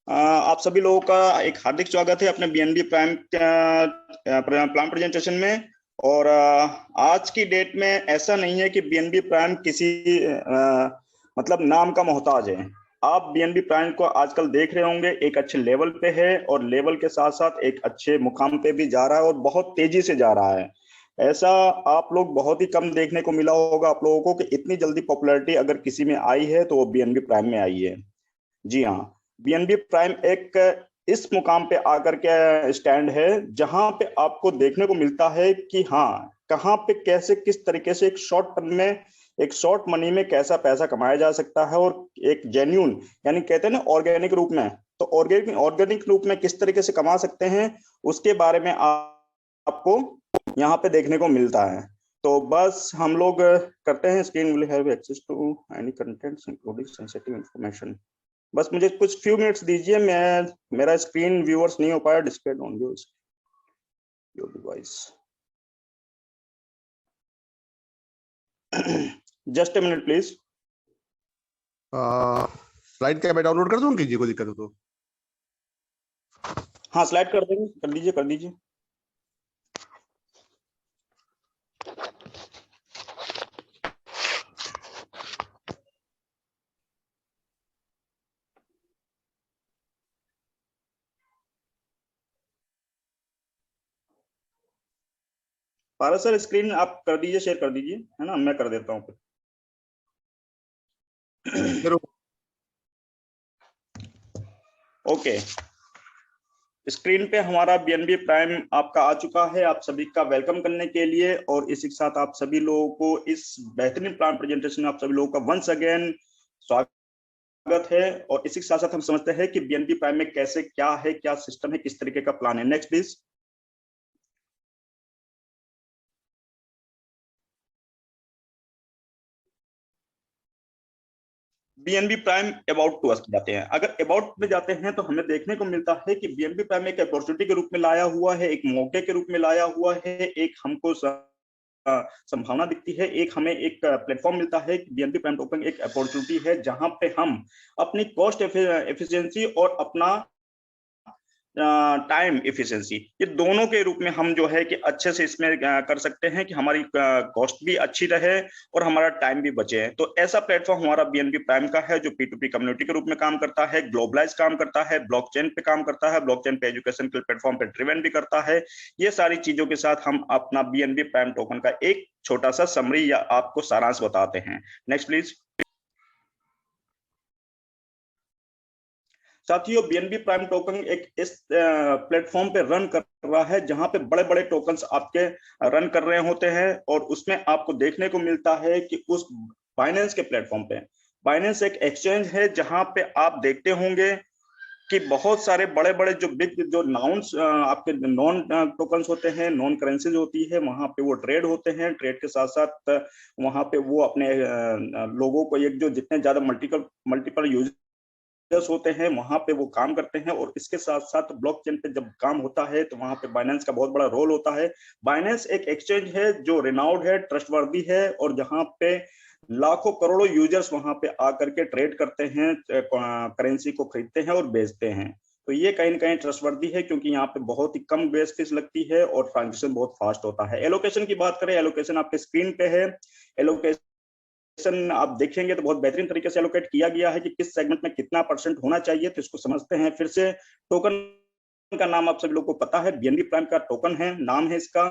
आप सभी लोगों का एक हार्दिक स्वागत है अपने बीएनबी प्राइम प्लान प्रेजेंटेशन में। और आज की डेट में ऐसा नहीं है कि बीएनबी प्राइम किसी मतलब नाम का मोहताज है। आप बीएनबी प्राइम को आजकल देख रहे होंगे, एक अच्छे लेवल पे है और लेवल के साथ साथ एक अच्छे मुकाम पे भी जा रहा है और बहुत तेजी से जा रहा है। ऐसा आप लोग बहुत ही कम देखने को मिला होगा आप लोगों को कि इतनी जल्दी पॉपुलैरिटी अगर किसी में आई है तो वो बीएनबी प्राइम में आई है। जी हाँ, बीएनबी प्राइम एक इस मुकाम पे आकर के स्टैंड है जहां पे आपको देखने को मिलता है कि हाँ, कहाँ पे कैसे किस तरीके से एक शॉर्ट टर्म में, एक शॉर्ट मनी में कैसा पैसा कमाया जा सकता है और एक जेन्यून, यानी कहते हैं ना ऑर्गेनिक रूप में, तो ऑर्गेनिक ऑर्गेनिक रूप में किस तरीके से कमा सकते हैं उसके बारे में आपको यहाँ पे देखने को मिलता है। तो बस हम लोग करते हैं, screen will have access to any contents including sensitive information. बस मुझे कुछ फ्यू मिनट्स दीजिए, मैं मेरा स्क्रीन व्यूअर्स नहीं हो पाया, display on your device. Just a minute please. Slide क्या मैं डाउनलोड कर दूं कीजिए, कोई दिक्कत हो तो। हाँ, स्लाइड कर देंगे, कर दीजिए कर दीजिए। पारस सर, स्क्रीन आप कर दीजिए, शेयर कर दीजिए, है ना, मैं कर देता हूँ। ओके, स्क्रीन पे हमारा बीएनबी प्राइम आपका आ चुका है, आप सभी का वेलकम करने के लिए। और इसी के साथ आप सभी लोगों को इस बेहतरीन प्लान प्रेजेंटेशन में आप सभी लोगों का वंस अगेन स्वागत है। और इसी के साथ साथ हम समझते हैं कि बीएनबी प्राइम में कैसे क्या है, क्या सिस्टम है, किस तरीके का प्लान है। Next please. BNB prime about to us जाते हैं। अगर अबाउट में जाते हैं तो हमें देखने को मिलता है कि बीएनबी प्राइम एक अपॉर्चुनिटी के रूप में लाया हुआ है, एक मौके के रूप में लाया हुआ है, एक हमको संभावना दिखती है, एक हमें एक प्लेटफॉर्म मिलता है। बीएनबी प्राइम टोकन एक अपॉर्चुनिटी है जहां पे हम अपनी कॉस्ट एफिशिएंसी और अपना टाइम इफिशिएंसी, ये दोनों के रूप में हम जो है कि अच्छे से इसमें कर सकते हैं कि हमारी कॉस्ट भी अच्छी रहे और हमारा टाइम भी बचे। तो ऐसा प्लेटफॉर्म हमारा बीएनबी प्राइम का है जो P2P कम्युनिटी के रूप में काम करता है, ग्लोबलाइज काम करता है, ब्लॉकचेन पे काम करता है, ब्लॉकचेन पे एजुकेशन के प्लेटफॉर्म पे ड्रिवन भी करता है। ये सारी चीजों के साथ हम अपना बीएनबी प्राइम टोकन का एक छोटा सा समरी या आपको सारांश बताते हैं। Next please. साथियों, बीएनबी प्राइम टोकन एक इस प्लेटफॉर्म पे रन कर रहा है जहां पे बड़े बड़े टोकन्स आपके रन कर रहे होते हैं। और उसमें आपको देखने को मिलता है कि उस बाइनेंस के प्लेटफॉर्म पे, बाइनेंस एक एक्सचेंज है जहां पे आप देखते होंगे कि बहुत सारे बड़े बड़े जो बिग जो नाउन्स आपके नॉन टोकन्स होते हैं, नॉन करेंसीज होती है, वहां पे वो ट्रेड होते हैं। ट्रेड के साथ साथ वहां पे वो अपने लोगों को, एक जो जितने ज्यादा मल्टीपल मल्टीपल यूजर्स होते हैं वहां पे वो काम करते हैं। और इसके साथ साथ ब्लॉकचेन पे जब काम होता है तो वहां पे बाइनेंस का बहुत बड़ा रोल होता है। बाइनेंस एक एक्सचेंज है जो रिनाउड है, ट्रस्टवर्दी है, और जहां पे लाखों करोड़ों यूजर्स वहां पे आकर के ट्रेड करते हैं, करेंसी को खरीदते हैं और बेचते हैं। तो ये कहीं ना कहीं ट्रस्टवर्दी है क्योंकि यहाँ पे बहुत ही कम बेस फीस लगती है और ट्रांजेक्शन बहुत फास्ट होता है। एलोकेशन की बात करें, एलोकेशन आपके स्क्रीन पे है। एलोकेशन आप देखेंगे तो बहुत बेहतरीन तरीके से एलोकेट किया गया है कि किस सेगमेंट में कितना परसेंट होना चाहिए। तो इसको समझते हैं फिर से। टोकन का नाम आप सभी लोग को पता है, बीएनबी प्राइम का टोकन है, नाम है इसका।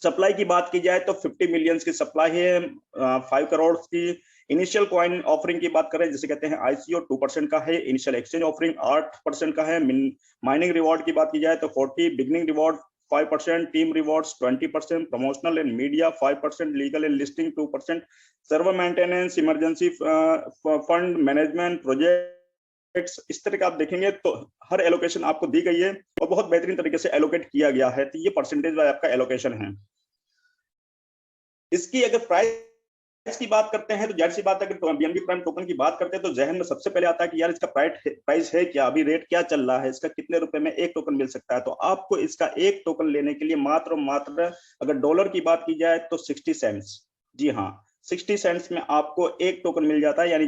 सप्लाई की बात की जाए तो 50 मिलियन की सप्लाई है, 5 करोड़ की। इनिशियल कॉइन ऑफरिंग की बात करें, जिसे कहते हैं आईसीओ, 2% का है। इनिशियल एक्सचेंज ऑफरिंग 8% का है। माइनिंग रिवॉर्ड की बात की जाए तो 40, beginning reward 5%, team rewards 20%, promotional and media 5%, legal and listing 2%, server maintenance, emergency fund management, projects, इस तरह का आप देखेंगे तो हर एलोकेशन आपको दी गई है और बहुत बेहतरीन तरीके से एलोकेट किया गया है। तो ये परसेंटेज वाइज आपका एलोकेशन है। इसकी अगर प्राइस की बात करते हैं तो जाहिर सी बात है, अगर बीएनबी प्राइम टोकन की बात करते हैं तो जहन में सबसे पहले आता है कि यार इसका प्राइस है क्या, अभी रेट क्या चल रहा है, इसका कितने रुपए में एक टोकन मिल सकता है। तो आपको इसका एक टोकन लेने के लिए मात्र अगर डॉलर की बात की जाए तो 60 सेंट्स, जी हाँ 60 सेंट्स में आपको एक टोकन मिल जाता है, यानी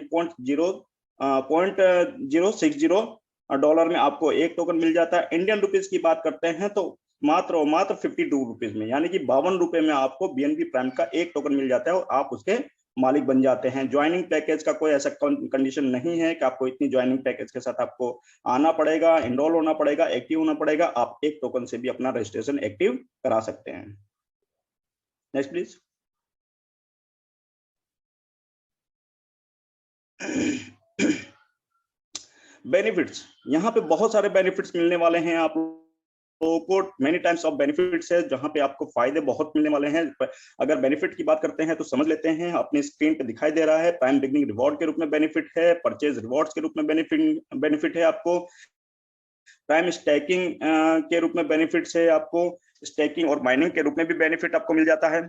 $0.060 में आपको एक टोकन मिल जाता है। इंडियन रुपीज की बात करते हैं तो मात्र और मात्र 52 रुपीज में, यानी कि 52 रुपए में आपको बीएनबी प्राइम का एक टोकन मिल जाता है और आप उसके मालिक बन जाते हैं। ज्वाइनिंग पैकेज का कोई ऐसा कंडीशन नहीं है कि आपको इतनी ज्वाइनिंग पैकेज के साथ आपको आना पड़ेगा, इनरोल होना पड़ेगा, एक्टिव होना पड़ेगा। आप एक टोकन से भी अपना रजिस्ट्रेशन एक्टिव करा सकते हैं। Next please. बेनिफिट्स, यहाँ पे बहुत सारे बेनिफिट्स मिलने वाले हैं आप लोगों को। मेनी टाइम्स ऑफ बेनिफिट्स है जहाँ पे आपको फायदे बहुत मिलने वाले हैं। अगर बेनिफिट की बात करते हैं तो समझ लेते हैं, अपनी स्क्रीन पे दिखाई दे रहा है। प्राइम बिगनिंग रिवॉर्ड के रूप में बेनिफिट है, परचेज रिवॉर्ड्स के रूप में बेनिफिट है आपको, प्राइम स्टैकिंग के रूप में बेनिफिट्स है आपको, स्टैकिंग और माइनिंग के रूप में भी बेनिफिट आपको मिल जाता है।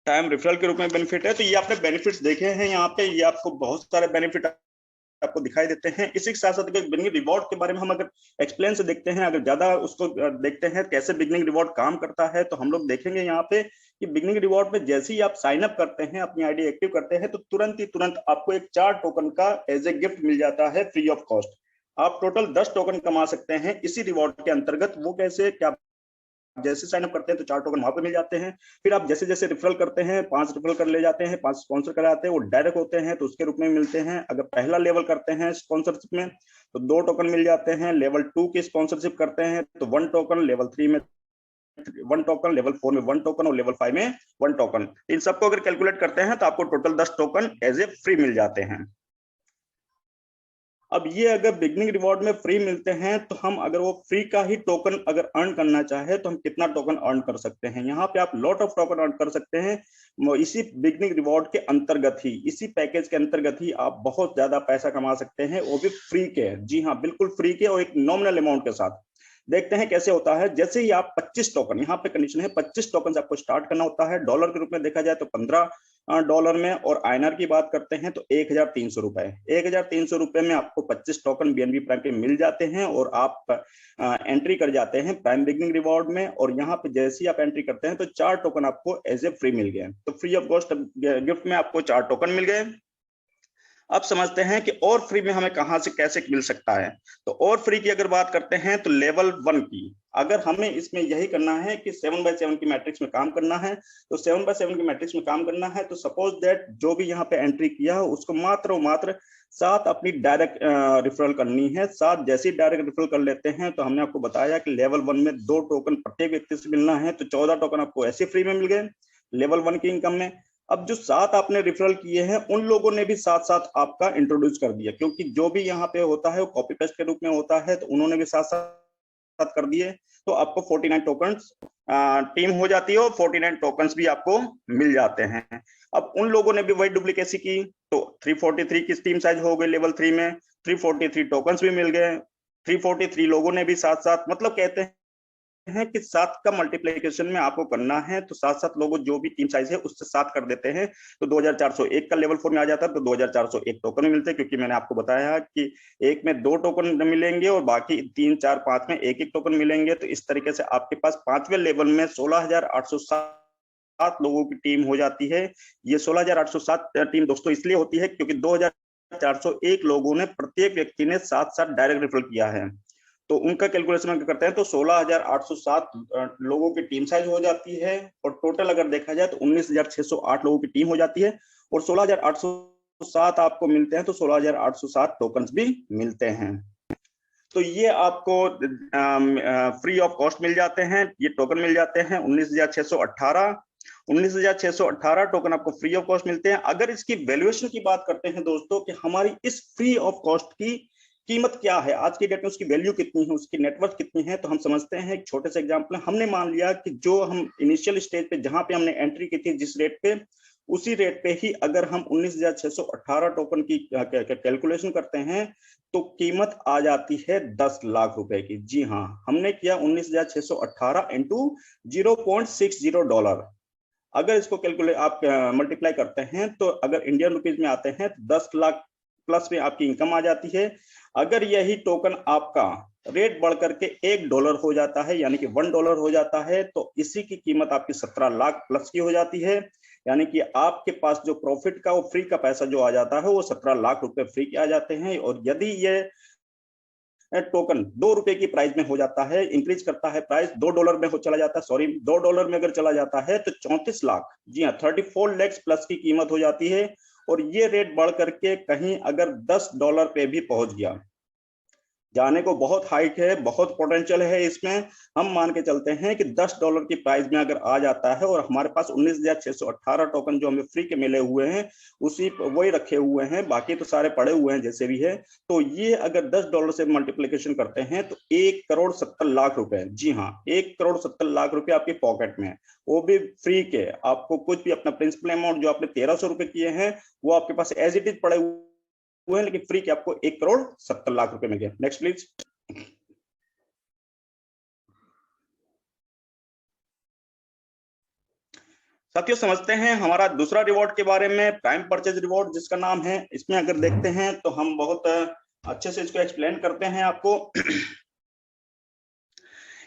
टाइम रेफरल के रूप में बेनिफिट है। तो ये आपने बेनिफिट्स देखे हैं यहाँ पे, ये आपको बहुत सारे बेनिफिट आपको दिखाई देते हैं। इसी के साथ साथ बिगनिंग रिवॉर्ड के बारे में हम अगर एक्सप्लेन से देखते हैं, अगर ज्यादा उसको देखते हैं कैसे बिगनिंग रिवॉर्ड काम करता है, तो हम लोग देखेंगे यहाँ पे कि बिगनिंग रिवॉर्ड में जैसे ही आप साइन अप करते हैं, अपनी आईडी एक्टिव करते हैं, तो तुरंत आपको एक 4 टोकन का एज ए गिफ्ट मिल जाता है फ्री ऑफ कॉस्ट। आप टोटल 10 टोकन कमा सकते हैं इसी रिवॉर्ड के अंतर्गत। वो कैसे, क्या जैसे साइन अप करते हैं तो 4 टोकन वहां पे मिल जाते हैं। फिर आप जैसे जैसे रेफरल करते हैं, 5 रेफरल कर ले जाते हैं, 5 स्पॉन्सर कराते हैं, वो डायरेक्ट होते हैं तो उसके रूप में मिलते हैं। अगर पहला लेवल करते हैं स्पॉन्सरशिप में तो 2 टोकन मिल जाते हैं। लेवल 2 की स्पॉन्सरशिप करते हैं तो 1 टोकन, लेवल 3 में 1 टोकन, लेवल 4 में 1 टोकन और लेवल 5 में 1 टोकन। इन सबको अगर कैलकुलेट करते हैं तो आपको total 10 token as a free मिल जाते हैं। अब ये अगर बिगनिंग रिवॉर्ड में फ्री मिलते हैं तो हम अगर वो फ्री का ही टोकन अगर अर्न करना चाहे तो हम कितना टोकन अर्न कर सकते हैं। यहाँ पे आप लॉट ऑफ टोकन अर्न कर सकते हैं। इसी बिगनिंग रिवॉर्ड के अंतर्गत ही, इसी पैकेज के अंतर्गत ही आप बहुत ज्यादा पैसा कमा सकते हैं, वो भी फ्री के। जी हाँ, बिल्कुल फ्री के और एक नॉमिनल अमाउंट के साथ। देखते हैं कैसे होता है। जैसे ही आप 25 टोकन, यहाँ पे कंडीशन है 25 टोकन आपको स्टार्ट करना होता है। डॉलर के रूप में देखा जाए तो $15 में, और आईएनआर की बात करते हैं तो 1300 रुपए। 1300 रुपए में आपको 25 टोकन बीएनबी प्राइम के मिल जाते हैं और आप एंट्री कर जाते हैं प्राइम बिगनिंग रिवॉर्ड में। और यहाँ पे जैसे ही आप एंट्री करते हैं तो 4 टोकन आपको एज ए फ्री मिल गए। तो फ्री ऑफ कॉस्ट गिफ्ट में आपको 4 टोकन मिल गए। अब समझते हैं कि और फ्री में हमें कहां से कैसे मिल सकता है। तो और फ्री की अगर बात करते हैं तो लेवल 1 की, अगर हमें इसमें यही करना है कि 7x7 की मैट्रिक्स में काम करना है, तो 7x7 की मैट्रिक्स में काम करना है तो सपोज दैट जो भी यहाँ पे एंट्री किया हो उसको मात्र और मात्र 7 अपनी डायरेक्ट रेफरल करनी है। 7 जैसे ही डायरेक्ट रेफरल कर लेते हैं तो हमने आपको बताया कि लेवल 1 में 2 टोकन प्रत्येक व्यक्ति से मिलना है, तो 14 टोकन आपको ऐसे फ्री में मिल गए लेवल 1 की इनकम में। अब जो 7 आपने रेफरल किए हैं उन लोगों ने भी साथ साथ आपका इंट्रोड्यूस कर दिया, क्योंकि जो भी यहाँ पे होता है वो कॉपी पेस्ट के रूप में होता है, तो उन्होंने भी साथ साथ कर दिए। तो आपको 49 टोकन्स टीम हो जाती है और 49 टोकन्स भी आपको मिल जाते हैं। अब उन लोगों ने भी वही डुप्लीकेसी की तो 343 की टीम साइज हो गई लेवल 3 में, 343 टोकन्स भी मिल गए। 343 लोगों ने भी साथ साथ, मतलब कहते हैं कि 7 का मल्टीप्लिकेशन में आपको करना है, तो 7 लोगों जो भी टीम साइज है उससे 7 कर देते हैं तो 2401 का लेवल 4 में आ जाता है। तो 2401 टोकन मिलते हैं, क्योंकि मैंने आपको बताया कि एक में 2 टोकन मिलेंगे और बाकी 3, 4, 5 में एक टोकन मिलेंगे। तो इस तरीके से आपके पास 5वें लेवल में 16,807 लोगों की टीम हो जाती है। ये 16,807 टीम दोस्तों इसलिए होती है क्योंकि 2401 लोगों ने, प्रत्येक व्यक्ति ने 7 डायरेक्ट रेफरल किया है। तो उनका कैलकुलेशन करते हैं तो 16,807 लोगों की टीम साइज हो जाती है, और टोटल अगर देखा जाए तो 19,608 लोगों की टीम हो जाती है, और 16,807 आपको मिलते हैं तो 16,807 टोकन्स भी मिलते हैं। तो ये आपको फ्री ऑफ कॉस्ट मिल जाते हैं, ये टोकन मिल जाते हैं 19,618 टोकन आपको फ्री ऑफ कॉस्ट मिलते हैं। अगर इसकी वैल्यूएशन की बात करते हैं दोस्तों कि हमारी इस फ्री ऑफ कॉस्ट की कीमत क्या है, आज की डेट में उसकी वैल्यू कितनी है, उसकी नेटवर्थ कितनी है, तो हम समझते हैं एक छोटे से एग्जांपल। हमने मान लिया कि जो हम इनिशियल स्टेज पे जहां पे हमने एंट्री की थी जिस रेट पे, उसी रेट पे ही अगर हम 19,618 टोकन की कैलकुलेशन करते हैं तो कीमत आ जाती है 10 लाख रुपए की। जी हाँ, हमने किया 19,618 इंटू $0.60। अगर इसको कैलकुलेट आप मल्टीप्लाई करते हैं तो अगर इंडियन रुपीज में आते हैं तो 10 लाख प्लस में आपकी इनकम आ जाती है। अगर यही टोकन आपका रेट बढ़ करके $1 हो जाता है, यानी कि $1 हो जाता है, तो इसी की कीमत आपकी 17 लाख प्लस की हो जाती है। यानी कि आपके पास जो प्रॉफिट का वो फ्री का पैसा जो आ जाता है वो 17 लाख रुपए फ्री के आ जाते हैं। और यदि ये टोकन $2 की प्राइस में हो जाता है, इंक्रीज करता है प्राइस, $2 में हो चला जाता है, सॉरी $2 में अगर चला जाता है तो 34 लाख, जी हाँ 34 लाख प्लस की कीमत हो जाती है। और ये रेट बढ़ करके कहीं अगर $10 पे भी पहुंच गया, जाने को बहुत हाइट है, बहुत पोटेंशियल है इसमें। हम मान के चलते हैं कि $10 की प्राइस में अगर आ जाता है और हमारे पास 19,618 टोकन जो हमें फ्री के मिले हुए हैं उसी वही रखे हुए हैं, बाकी तो सारे पड़े हुए हैं जैसे भी है, तो ये अगर $10 से मल्टीप्लीकेशन करते हैं तो 1,70,00,000 रुपए, जी हाँ 1,70,00,000 रुपए आपकी पॉकेट में, वो भी फ्री के। आपको कुछ भी अपना प्रिंसिपल अमाउंट जो आपने 1,300 रुपए किए हैं वो आपके पास एज इट इज पड़े हुए हैं, लेकिन फ्री के आपको 1,70,00,000 रुपए मिल गए। Next please. साथियों समझते हैं हमारा दूसरा रिवॉर्ड के बारे में, प्राइम परचेज रिवॉर्ड जिसका नाम है। इसमें अगर देखते हैं तो हम बहुत अच्छे से इसको एक्सप्लेन करते हैं आपको।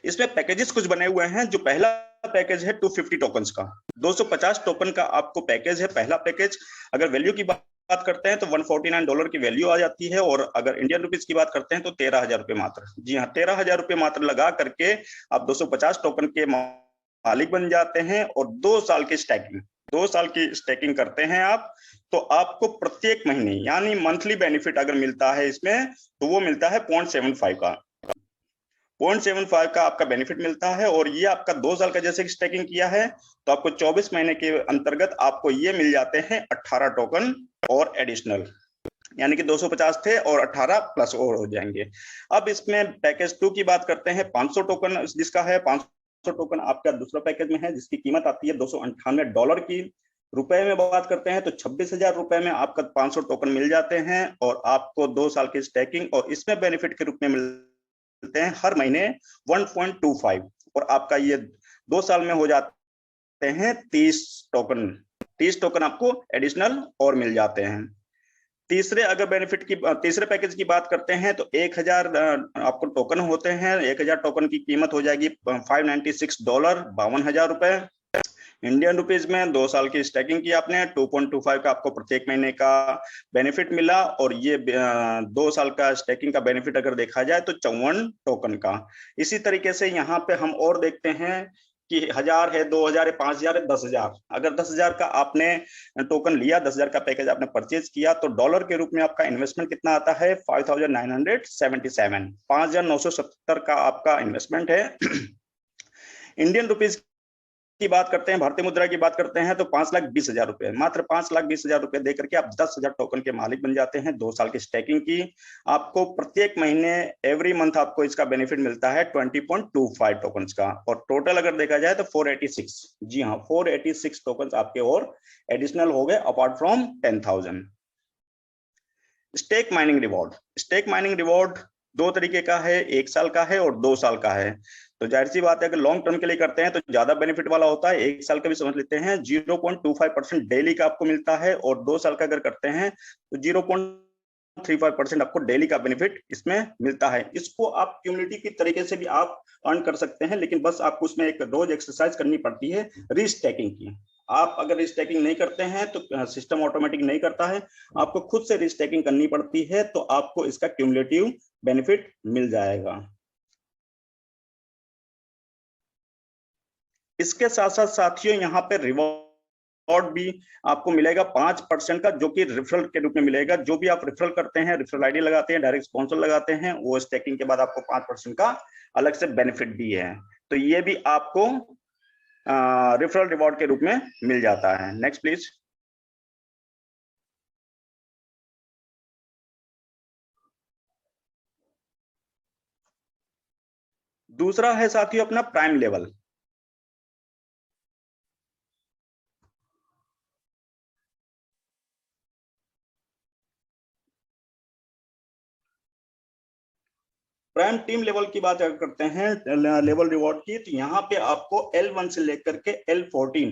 इसमें पैकेजेस कुछ बने हुए हैं। जो पहला पैकेज है 250 टोकन्स का, 250 टोकन का आपको पैकेज है पहला पैकेज। अगर वैल्यू की बात करते हैं तो $149 की वैल्यू आ जाती है, और अगर इंडियन रुपीज की बात करते हैं तो 13,000 रुपए मात्र, जी हाँ 13,000 रुपए मात्र लगा करके आप 250 टोकन के मालिक बन जाते हैं। और 2 साल की स्टैकिंग, 2 साल की स्टैकिंग करते हैं आप, तो आपको प्रत्येक महीने यानी मंथली बेनिफिट अगर मिलता है इसमें तो वो मिलता है 0.75 का, 0.75 का आपका बेनिफिट मिलता है। और ये आपका 2 साल का जैसे स्टैकिंग किया है तो आपको 24 महीने के अंतर्गत आपको ये मिल जाते हैं 18 टोकन और एडिशनल, यानी कि 250 थे और 18 प्लस और हो जाएंगे। अब इसमें पैकेज 2 की बात करते हैं, 500 टोकन जिसका है, 500 टोकन आपका दूसरा पैकेज में है जिसकी कीमत आती है $298 की। रुपए में बात करते हैं तो 26,000 रुपए में आपका 500 टोकन मिल जाते हैं, और आपको 2 साल की स्टैकिंग, और इसमें बेनिफिट के रूप में मिलते हैं हर महीने 1.25, और आपका ये 2 साल में हो जाते हैं 30 टोकन, 30 टोकन आपको एडिशनल और मिल जाते हैं। तीसरे अगर बेनिफिट की तीसरे पैकेज की बात करते हैं तो 1,000 आपको टोकन होते हैं। 1,000 टोकन की कीमत हो जाएगी $596, 52,000 रुपए इंडियन रुपीज में। 2 साल की स्टैकिंग की आपने, 2.25 का आपको प्रत्येक महीने का बेनिफिट मिला, और ये 2 साल का स्टैकिंग का बेनिफिट अगर देखा जाए तो 54 टोकन का। इसी तरीके से यहाँ पे हम और देखते हैं कि 1,000 है, 2,000 है, 5,000 है, 10,000। अगर 10,000 का आपने टोकन लिया, 10,000 का पैकेज आपने परचेज किया, तो डॉलर के रूप में आपका इन्वेस्टमेंट कितना आता है 5,977, 5,970 का आपका इन्वेस्टमेंट है। इंडियन रुपीज की बात करते हैं, भारतीय मुद्रा की बात करते हैं तो 5,20,000 रुपए, मात्र 5,20,000 रुपए देकर के आप 10,000 टोकन के मालिक बन जाते हैं। 2 साल की स्टैकिंग की, आपको प्रत्येक महीने एवरी मंथ आपको इसका बेनिफिट मिलता है 20.25 टोकन का, और टोटल अगर देखा जाए तो 486, जी हाँ 486 टोकन आपके और एडिशनल हो गए apart from 10,000। Stake mining reward, stake mining reward 2 तरीके का है, 1 साल का है और 2 साल का है। तो जाहिर सी बात है अगर लॉन्ग टर्म के लिए करते हैं तो ज्यादा बेनिफिट वाला होता है। 1 साल का भी समझ लेते हैं, 0.25% डेली का आपको मिलता है, और 2 साल का अगर करते हैं तो 0.35% आपको डेली का बेनिफिट इसमें मिलता है। इसको आप क्यूमुलेटिव की तरीके से भी आप अर्न कर सकते हैं, लेकिन बस आपको उसमें एक रोज एक्सरसाइज करनी पड़ती है रीस्टैकिंग की। आप अगर रीस्टैकिंग नहीं करते हैं तो सिस्टम ऑटोमेटिक नहीं करता है, आपको खुद से रीस्टैकिंग करनी पड़ती है, तो आपको इसका क्यूमुलेटिव बेनिफिट मिल जाएगा। इसके साथ साथ साथियों यहाँ पे रिवॉर्ड भी आपको मिलेगा 5% का, जो कि रेफरल के रूप में मिलेगा। जो भी आप रेफरल करते हैं, रेफरल आईडी लगाते हैं, डायरेक्ट स्पॉन्सर लगाते हैं, वो स्टैकिंग के बाद आपको 5% का अलग से बेनिफिट भी है। तो ये भी आपको रेफरल रिवॉर्ड के रूप में मिल जाता है। Next please. दूसरा है साथियों अपना prime level. Prime team level की बात अगर करते हैं लेवल रिवॉर्ड की, तो यहाँ पे आपको L1 से लेकर के L14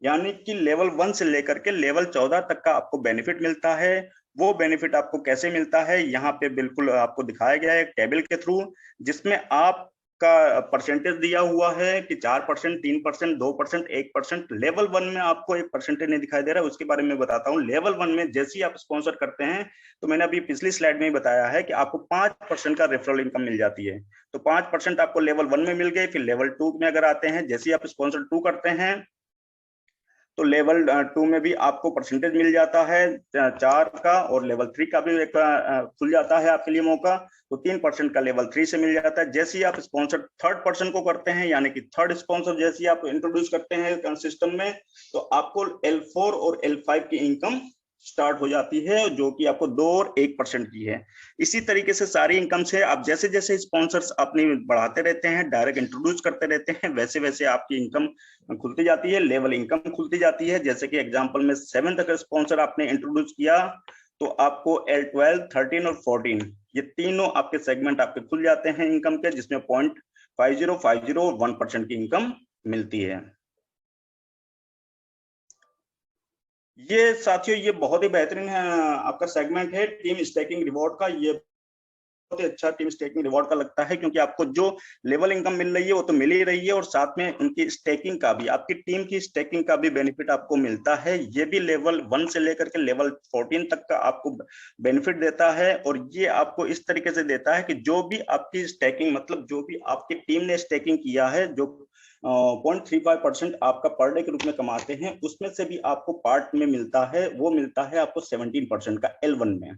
यानी कि लेवल 1 से लेकर के लेवल 14 तक का आपको बेनिफिट मिलता है। वो बेनिफिट आपको कैसे मिलता है यहाँ पे बिल्कुल आपको दिखाया गया है टेबल के थ्रू, जिसमें आपका परसेंटेज दिया हुआ है कि 4%, 3%, 2%, 1%। लेवल 1 में आपको एक परसेंटेज नहीं दिखाई दे रहा है, उसके बारे में बताता हूँ। लेवल 1 में जैसे ही आप स्पॉन्सर करते हैं, तो मैंने अभी पिछली स्लाइड में ही बताया है कि आपको 5% का रेफरल इनकम मिल जाती है। तो 5% आपको लेवल 1 में मिल गई। फिर लेवल 2 में अगर आते हैं, जैसे ही आप स्पॉन्सर 2 करते हैं, तो लेवल 2 में भी आपको परसेंटेज मिल जाता है 4 का, और लेवल 3 का भी एक खुल जाता है आपके लिए मौका। तो 3% का लेवल 3 से मिल जाता है। जैसे ही आप स्पॉन्सर थर्ड पर्सन को करते हैं, यानी कि थर्ड स्पॉन्सर जैसे ही आप इंट्रोड्यूस करते हैं सिस्टम में, तो आपको L4 और L5 की इनकम स्टार्ट हो जाती है, जो कि आपको 2 और 1% की है। इसी तरीके से सारी इनकम से आप जैसे जैसे स्पॉन्सर्स अपनी बढ़ाते रहते हैं, डायरेक्ट इंट्रोड्यूस करते रहते हैं, वैसे वैसे आपकी इनकम खुलती जाती है, लेवल इनकम खुलती जाती है। जैसे कि एग्जांपल में 7th अगर स्पॉन्सर आपने इंट्रोड्यूस किया, तो आपको L12, 13 और 14 ये तीनों आपके सेगमेंट आपके खुल जाते हैं इनकम के, जिसमें 0.50, 50 और 1% की इनकम मिलती है। ये साथियों, ये बहुत ही बेहतरीन है आपका सेगमेंट है टीम स्टेकिंग रिवॉर्ड का। ये बहुत ही अच्छा टीम स्टेकिंग रिवॉर्ड का लगता है, क्योंकि आपको जो लेवल इनकम मिल रही है वो तो मिल ही रही है, और साथ में उनकी स्टेकिंग का भी, आपकी टीम की स्टेकिंग का भी बेनिफिट आपको मिलता है। ये भी लेवल 1 से लेकर के लेवल 14 तक का आपको बेनिफिट देता है। और ये आपको इस तरीके से देता है कि जो भी आपकी स्टेकिंग, मतलब जो भी आपकी टीम ने स्टेकिंग किया है, जो 0.35% आपका पर डे के रूप में कमाते हैं, उसमें से भी आपको पार्ट में मिलता है, वो मिलता है आपको 17% का L1 में।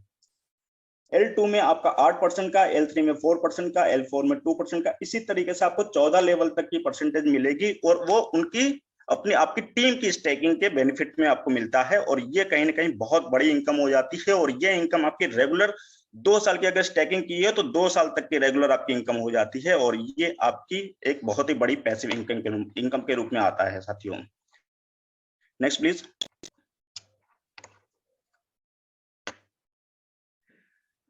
L2 में आपका 8% का, L3 में 4% का, L4 में 2% का। इसी तरीके से आपको 14 लेवल तक की परसेंटेज मिलेगी, और वो उनकी अपनी आपकी टीम की स्टेकिंग के बेनिफिट में आपको मिलता है। और ये कहीं ना कहीं बहुत बड़ी इनकम हो जाती है, और ये इनकम आपकी रेगुलर 2 साल की अगर स्टेकिंग की है, तो 2 साल तक की रेगुलर आपकी इनकम हो जाती है, और ये आपकी एक बहुत ही बड़ी पैसिव इनकम के रूप में आता है साथियों। Next please.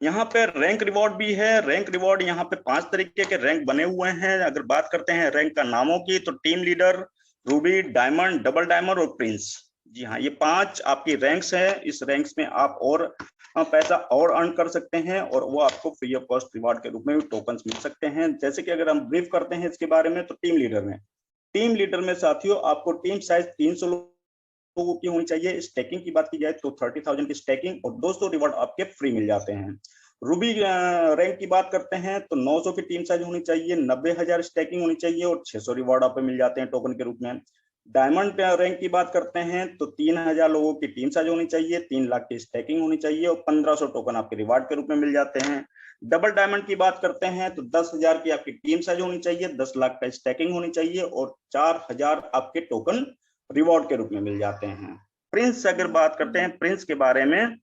यहाँ पे रैंक रिवॉर्ड भी है। रैंक रिवॉर्ड यहाँ पे 5 तरीके के रैंक बने हुए हैं। अगर बात करते हैं रैंक का नामों की, तो team leader, Ruby, diamond, double diamond और प्रिंस। जी हाँ, ये 5 आपकी रैंक्स है। इस रैंक्स में आप और पैसा और अर्न कर सकते हैं, और वो आपको फ्री ऑफ कॉस्ट रिवॉर्ड के रूप में भी टोकन्स मिल सकते हैं। जैसे कि अगर हम ब्रीफ करते हैं इसके बारे में, तो टीम लीडर में साथियों आपको टीम साइज 300 लोगों की होनी चाहिए। स्टेकिंग की बात की जाए तो 30,000 की स्टेकिंग और 200 रिवॉर्ड आपके फ्री मिल जाते हैं। रूबी रैंक की बात करते हैं तो 900 की टीम साइज होनी चाहिए, 90,000 स्टेकिंग होनी चाहिए, और 600 रिवॉर्ड आप मिल जाते हैं टोकन के रूप में। डायमंड रैंक की बात करते हैं तो 3,000 लोगों की टीम साइज होनी चाहिए, 3 लाख की स्टेकिंग होनी चाहिए, और 1,500 टोकन आपके रिवार्ड के रूप में मिल जाते हैं। डबल डायमंड की बात करते हैं तो 10,000 की आपकी टीम साइज होनी चाहिए, 10 लाख का स्टेकिंग होनी चाहिए, और 4,000 आपके टोकन रिवॉर्ड के रूप में मिल जाते हैं। प्रिंस अगर बात करते हैं प्रिंस के बारे में,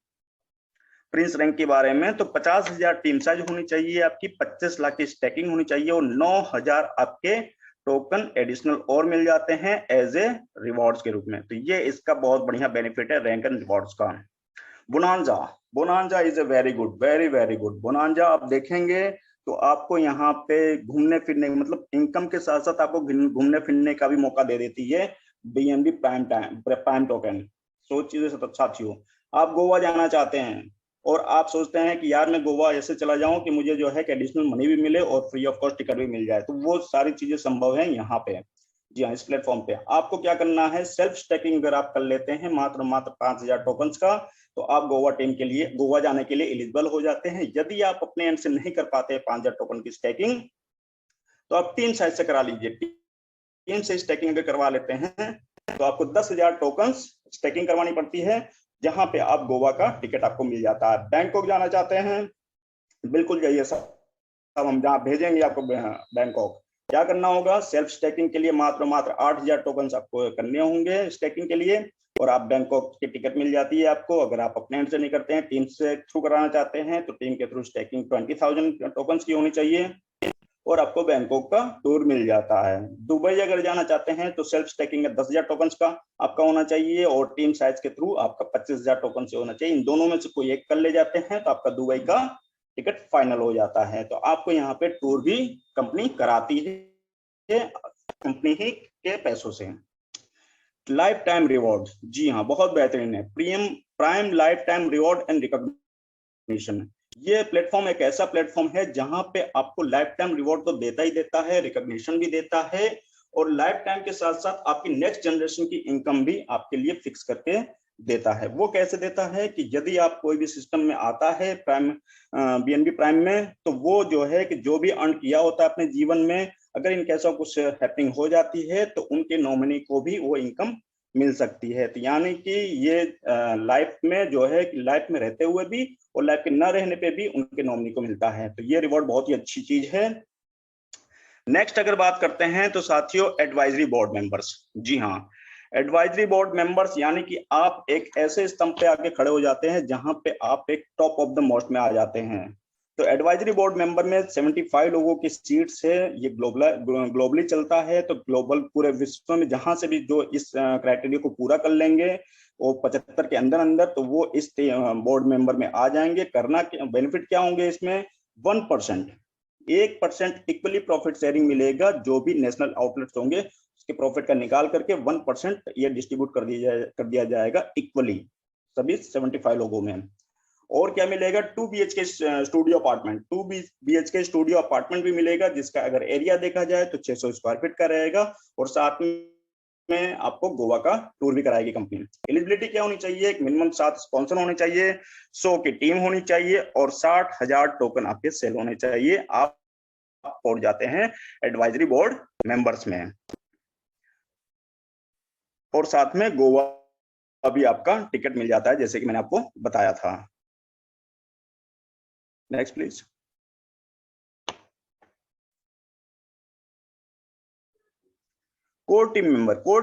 प्रिंस रैंक के बारे में, तो 50,000 टीम साइज होनी चाहिए आपकी, 25 लाख की स्टेकिंग होनी चाहिए, और 9,000 आपके टोकन एडिशनल और मिल जाते हैं एज ए रिवॉर्ड्स के रूप में। तो ये इसका बहुत बढ़िया बेनिफिट है रैंक एंड रिवॉर्ड्स का। Bonanza, bonanza is a very good, very very good. Bonanza आप देखेंगे तो आपको यहाँ पे घूमने फिरने, मतलब इनकम के साथ साथ आपको घूमने फिरने का भी मौका दे देती है BNB प्राइम टोकन। सोचिए साथियों, आप गोवा जाना चाहते हैं और आप सोचते हैं कि यार मैं गोवा ऐसे चला जाऊं कि मुझे जो है एडिशनल मनी भी मिले और फ्री ऑफ कॉस्ट टिकट भी मिल जाए, तो वो सारी चीजें संभव है यहाँ पे। जी हाँ, इस प्लेटफॉर्म पे आपको क्या करना है, सेल्फ स्टेकिंग अगर आप कर लेते हैं मात्र 5,000 टोकन का, तो आप गोवा टीम के लिए, गोवा जाने के लिए एलिजिबल हो जाते हैं। यदि आप अपने एंड से नहीं कर पाते 5,000 टोकन की स्टेकिंग, तो आप टीम साइड से करा लीजिए। टीम से स्टेकिंग अगर करवा लेते हैं तो आपको 10,000 टोकन स्टेकिंग करवानी पड़ती है, जहां पे आप गोवा का टिकट आपको मिल जाता है। बैंकॉक जाना चाहते हैं, बिल्कुल जाइए सब, हम जहाँ भेजेंगे आपको बैंकॉक। क्या करना होगा, सेल्फ स्टेकिंग के लिए मात्र 8,000 टोकन आपको करने होंगे स्टेकिंग के लिए, और आप बैंकॉक की टिकट मिल जाती है आपको। अगर आप अपने एंड से नहीं करते हैं, टीम से थ्रू कराना चाहते हैं, तो टीम के थ्रू स्टेकिंग 20,000 टोकन की होनी चाहिए, और आपको बैंकॉक का टूर मिल जाता है। दुबई अगर जाना चाहते हैं तो सेल्फ स्टेकिंग में 10,000 टोकन का आपका होना चाहिए, और टीम साइज के थ्रू आपका 25,000 टोकन से होना चाहिए। इन दोनों में से कोई एक कर ले जाते हैं तो आपका दुबई का टिकट फाइनल हो जाता है। तो आपको यहाँ पे टूर भी कंपनी कराती है, कंपनी ही के पैसों से। लाइफ टाइम रिवॉर्ड, जी हाँ, बहुत बेहतरीन है। Prime life time reward and recognition. ये प्लेटफॉर्म एक ऐसा प्लेटफॉर्म है जहां पे आपको लाइफ टाइम रिवॉर्ड तो देता ही देता है, रिकॉग्निशन भी देता है, और लाइफ टाइम के साथ साथ आपकी नेक्स्ट जनरेशन की इनकम भी आपके लिए फिक्स करके देता है। वो कैसे देता है कि यदि आप कोई भी सिस्टम में आता है प्राइम, बीएनबी प्राइम में, तो वो जो है कि जो भी अर्न किया होता है अपने जीवन में, अगर इन कैसा कुछ हैपनिंग हो जाती है तो उनके नॉमिनी को भी वो इनकम मिल सकती है। तो यानी कि ये लाइफ में जो है कि लाइफ में रहते हुए भी और लाइफ के न रहने पे भी उनके नॉमिनी को मिलता है। तो ये रिवॉर्ड बहुत ही अच्छी चीज है। नेक्स्ट अगर बात करते हैं तो साथियों, एडवाइजरी बोर्ड मेंबर्स। जी हाँ, एडवाइजरी बोर्ड मेंबर्स यानी कि आप एक ऐसे स्तंभ पे आके खड़े हो जाते हैं जहां पे आप एक टॉप ऑफ द मोस्ट में आ जाते हैं। तो एडवाइजरी बोर्ड मेंबर में 75 लोगों की सीट्स है। ये ग्लोबली चलता है, तो ग्लोबल पूरे विश्व में जहां से भी जो इस क्राइटेरिया को पूरा कर लेंगे वो 75 के अंदर अंदर, तो वो इस बोर्ड मेंबर में आ जाएंगे। करना बेनिफिट क्या होंगे इसमें? 1%, 1% इक्वली प्रॉफिट शेयरिंग मिलेगा। जो भी नेशनल आउटलेट्स होंगे उसके प्रॉफिट का निकाल करके 1% ये डिस्ट्रीब्यूट कर दिया जाएगा इक्वली सभी 75 लोगों में। और क्या मिलेगा? 2 BHK studio apartment, 2 BHK studio apartment भी मिलेगा, जिसका अगर एरिया देखा जाए तो 600 स्क्वायर फीट का रहेगा। और साथ में आपको गोवा का टूर भी कराएगी कंपनी। एलिजिबिलिटी क्या होनी चाहिए? एक मिनिमम 7 स्पॉन्सर होने चाहिए, 100 की टीम होनी चाहिए और 60,000 टोकन आपके सेल होने चाहिए। आप पहुंच जाते हैं एडवाइजरी बोर्ड मेंबर्स में। और साथ में गोवा भी आपका टिकट मिल जाता है, जैसे कि मैंने आपको बताया था। Next please. Core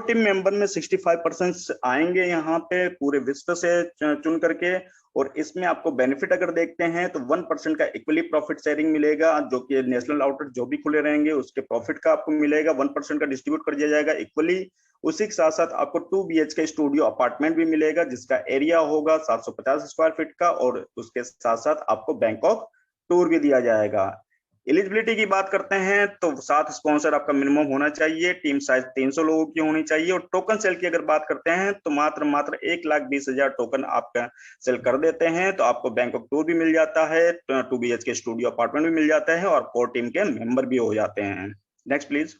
team member में 65% आएंगे यहाँ पे पूरे विश्व से चुन करके। और इसमें आपको बेनिफिट अगर देखते हैं तो 1% का इक्वली प्रॉफिट शेयरिंग मिलेगा, जो कि नेशनल आउटलेट जो भी खुले रहेंगे उसके प्रॉफिट का आपको मिलेगा। 1% का डिस्ट्रीब्यूट कर दिया जाएगा इक्वली। उसी के साथ साथ आपको 2 BHK स्टूडियो अपार्टमेंट भी मिलेगा, जिसका एरिया होगा 750 स्क्वायर फीट का। और उसके साथ साथ आपको बैंकॉक टूर भी दिया जाएगा। एलिजिबिलिटी की बात करते हैं तो 7 स्पॉन्सर आपका मिनिमम होना चाहिए, टीम साइज 300 लोगों की होनी चाहिए। और टोकन सेल की अगर बात करते हैं तो मात्र 1,20,000 टोकन आपका सेल कर देते हैं तो आपको बैंकॉक टूर भी मिल जाता है, 2 BHK स्टूडियो अपार्टमेंट भी मिल जाता है और कोर टीम के मेंबर भी हो जाते हैं। Next please.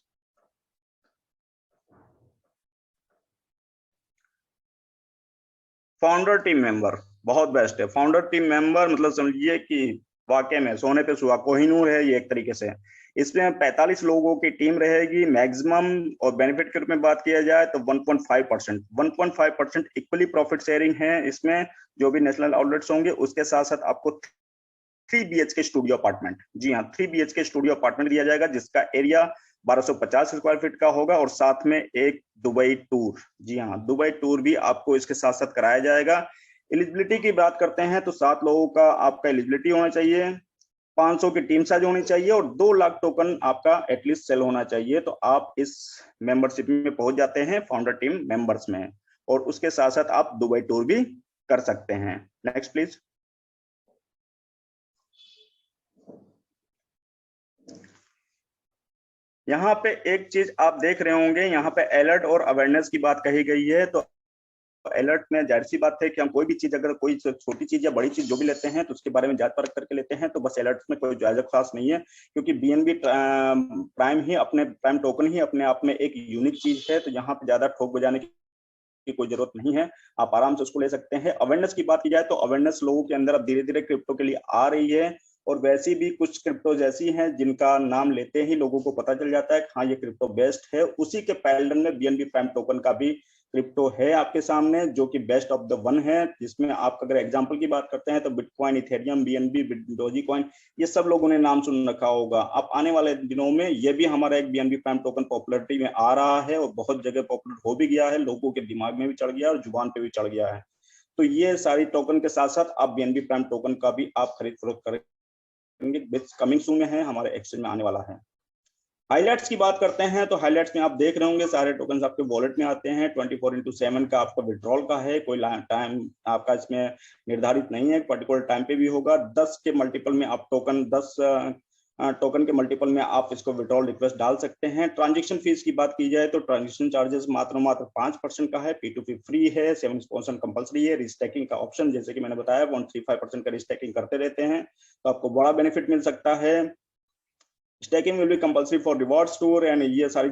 Founder team member बहुत बेस्ट है। फाउंडर टीम मेंबर मतलब समझिए कि वाकई में सोने पे सुहा, कोहिनूर है ये एक तरीके से। इसमें 45 लोगों की टीम रहेगी मैक्सिमम। और बेनिफिट के रूप में बात किया जाए तो 1.5% इक्वली प्रॉफिट शेयरिंग है इसमें, जो भी नेशनल आउटलेट्स होंगे। उसके साथ साथ आपको 3 BHK स्टूडियो अपार्टमेंट, जी हाँ 3 BHK स्टूडियो अपार्टमेंट दिया जाएगा, जिसका एरिया 1250 स्क्वायर फीट का होगा। और साथ में एक दुबई टूर, जी हाँ दुबई टूर भी आपको इसके साथ साथ कराया जाएगा। एलिजिबिलिटी की बात करते हैं तो 7 लोगों का आपका एलिजिबिलिटी होना चाहिए, 500 की टीम साइज होनी चाहिए और 2 लाख टोकन आपका एटलीस्ट सेल होना चाहिए। तो आप इस मेंबरशिप में पहुंच जाते हैं फाउंडर टीम मेंबर्स में। और उसके साथ साथ आप दुबई टूर भी कर सकते हैं। Next please. यहाँ पे एक चीज आप देख रहे होंगे, यहाँ पे अलर्ट और अवेयरनेस की बात कही गई है। तो अलर्ट में जाहिर सी बात है कि हम कोई भी चीज, अगर कोई छोटी चीज या बड़ी चीज जो भी लेते हैं तो उसके बारे में जांच परख करके लेते हैं। तो बस अलर्ट में कोई जायजा खास नहीं है, क्योंकि बीएनबी प्राइम टोकन ही अपने आप में एक यूनिक चीज है। तो यहाँ पे ज्यादा ठोक बजाने की कोई जरूरत नहीं है, आप आराम से उसको ले सकते हैं। अवेयरनेस की बात की जाए तो अवेयरनेस लोगों के अंदर अब धीरे धीरे क्रिप्टो के लिए आ रही है। और वैसी भी कुछ क्रिप्टोज ऐसी हैं जिनका नाम लेते ही लोगों को पता चल जाता है कि हाँ ये क्रिप्टो बेस्ट है। उसी के पैरेलल में बीएनबी प्राइम टोकन का भी क्रिप्टो है आपके सामने, जो कि बेस्ट ऑफ द वन है। जिसमें आप अगर एग्जांपल की बात करते हैं तो bitcoin, Ethereum, BNB, doji coin, ये सब लोगों ने नाम सुन रखा होगा। अब आने वाले दिनों में ये भी हमारा एक बीएनबी प्राइम टोकन पॉपुलरिटी में आ रहा है और बहुत जगह पॉपुलर हो भी गया है, लोगों के दिमाग में भी चढ़ गया और जुबान पे भी चढ़ गया है। तो ये सारी टोकन के साथ साथ आप बीएनबी प्राइम टोकन का भी आप खरीद फरोख्त करेंगे, कमिंग सून में है, हमारे एक्सचेंज में आने वाला है। हाइलाइट्स की बात करते हैं तो हाइलाइट्स में आप देख रहे होंगे सारे टोकन आपके वॉलेट में आते हैं। 24/7 का आपका विड्रॉल का है, कोई टाइम आपका इसमें निर्धारित नहीं है, पर्टिकुलर टाइम पे भी होगा। 10 के मल्टीपल में आप टोकन 10 टोकन के मल्टीपल में आप इसको विड्रॉल रिक्वेस्ट डाल सकते हैं। ट्रांजेक्शन फीस की बात की जाए तो ट्रांजेक्शन चार्जेस मात्र 5% का है, P2P फ्री है, 7% कंपलसरी है। रिस्टैकिंग का ऑप्शन जैसे कि मैंने बताया 135% का रिस्टैकिंग करते रहते हैं तो आपको बड़ा बेनिफिट मिल सकता है। Stacking will be compulsory for reward store and ये सारी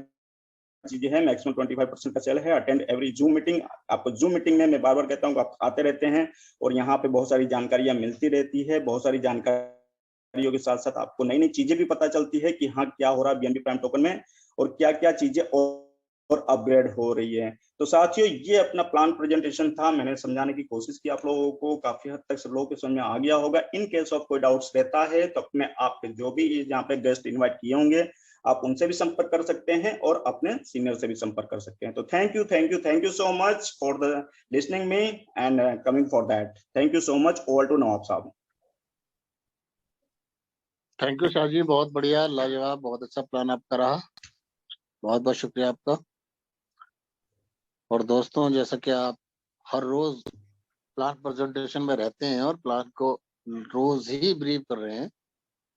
चीजें हैं। मैक्सिमम 25% का सेल है। अटेंड एवरी जूम मीटिंग, आपको जूम मीटिंग में मैं बार बार कहता हूँ आप आते रहते हैं और यहाँ पे बहुत सारी जानकारियां मिलती रहती है। बहुत सारी जानकारियों के साथ साथ आपको नई नई चीजें भी पता चलती है कि हाँ क्या हो रहा है BNB प्राइम टोकन में और क्या क्या चीजें और अपग्रेड हो रही है। तो साथियों ये अपना प्लान प्रेजेंटेशन था, मैंने समझाने की कोशिश की आप लोगों को, काफी हद तक सब लोगों के समझ में आ गया होगा। इन केस ऑफ कोई डाउट्स रहता है तो अपने आपके जो भी यहाँ पे गेस्ट इन्वाइट किए होंगे आप उनसे भी संपर्क कर सकते हैं और अपने सीनियर से भी संपर्क कर सकते हैं। तो thank you so much for the listening me and coming for that. Thank you so much. Over to Nawab साहब। थैंक यू शाह जी, बहुत बढ़िया, लाजवाब, बहुत अच्छा प्लान आपका रहा। बहुत बहुत शुक्रिया आपका। और दोस्तों, जैसा कि आप हर रोज प्लान प्रेजेंटेशन में रहते हैं और प्लान को रोज ही ब्रीफ कर रहे हैं,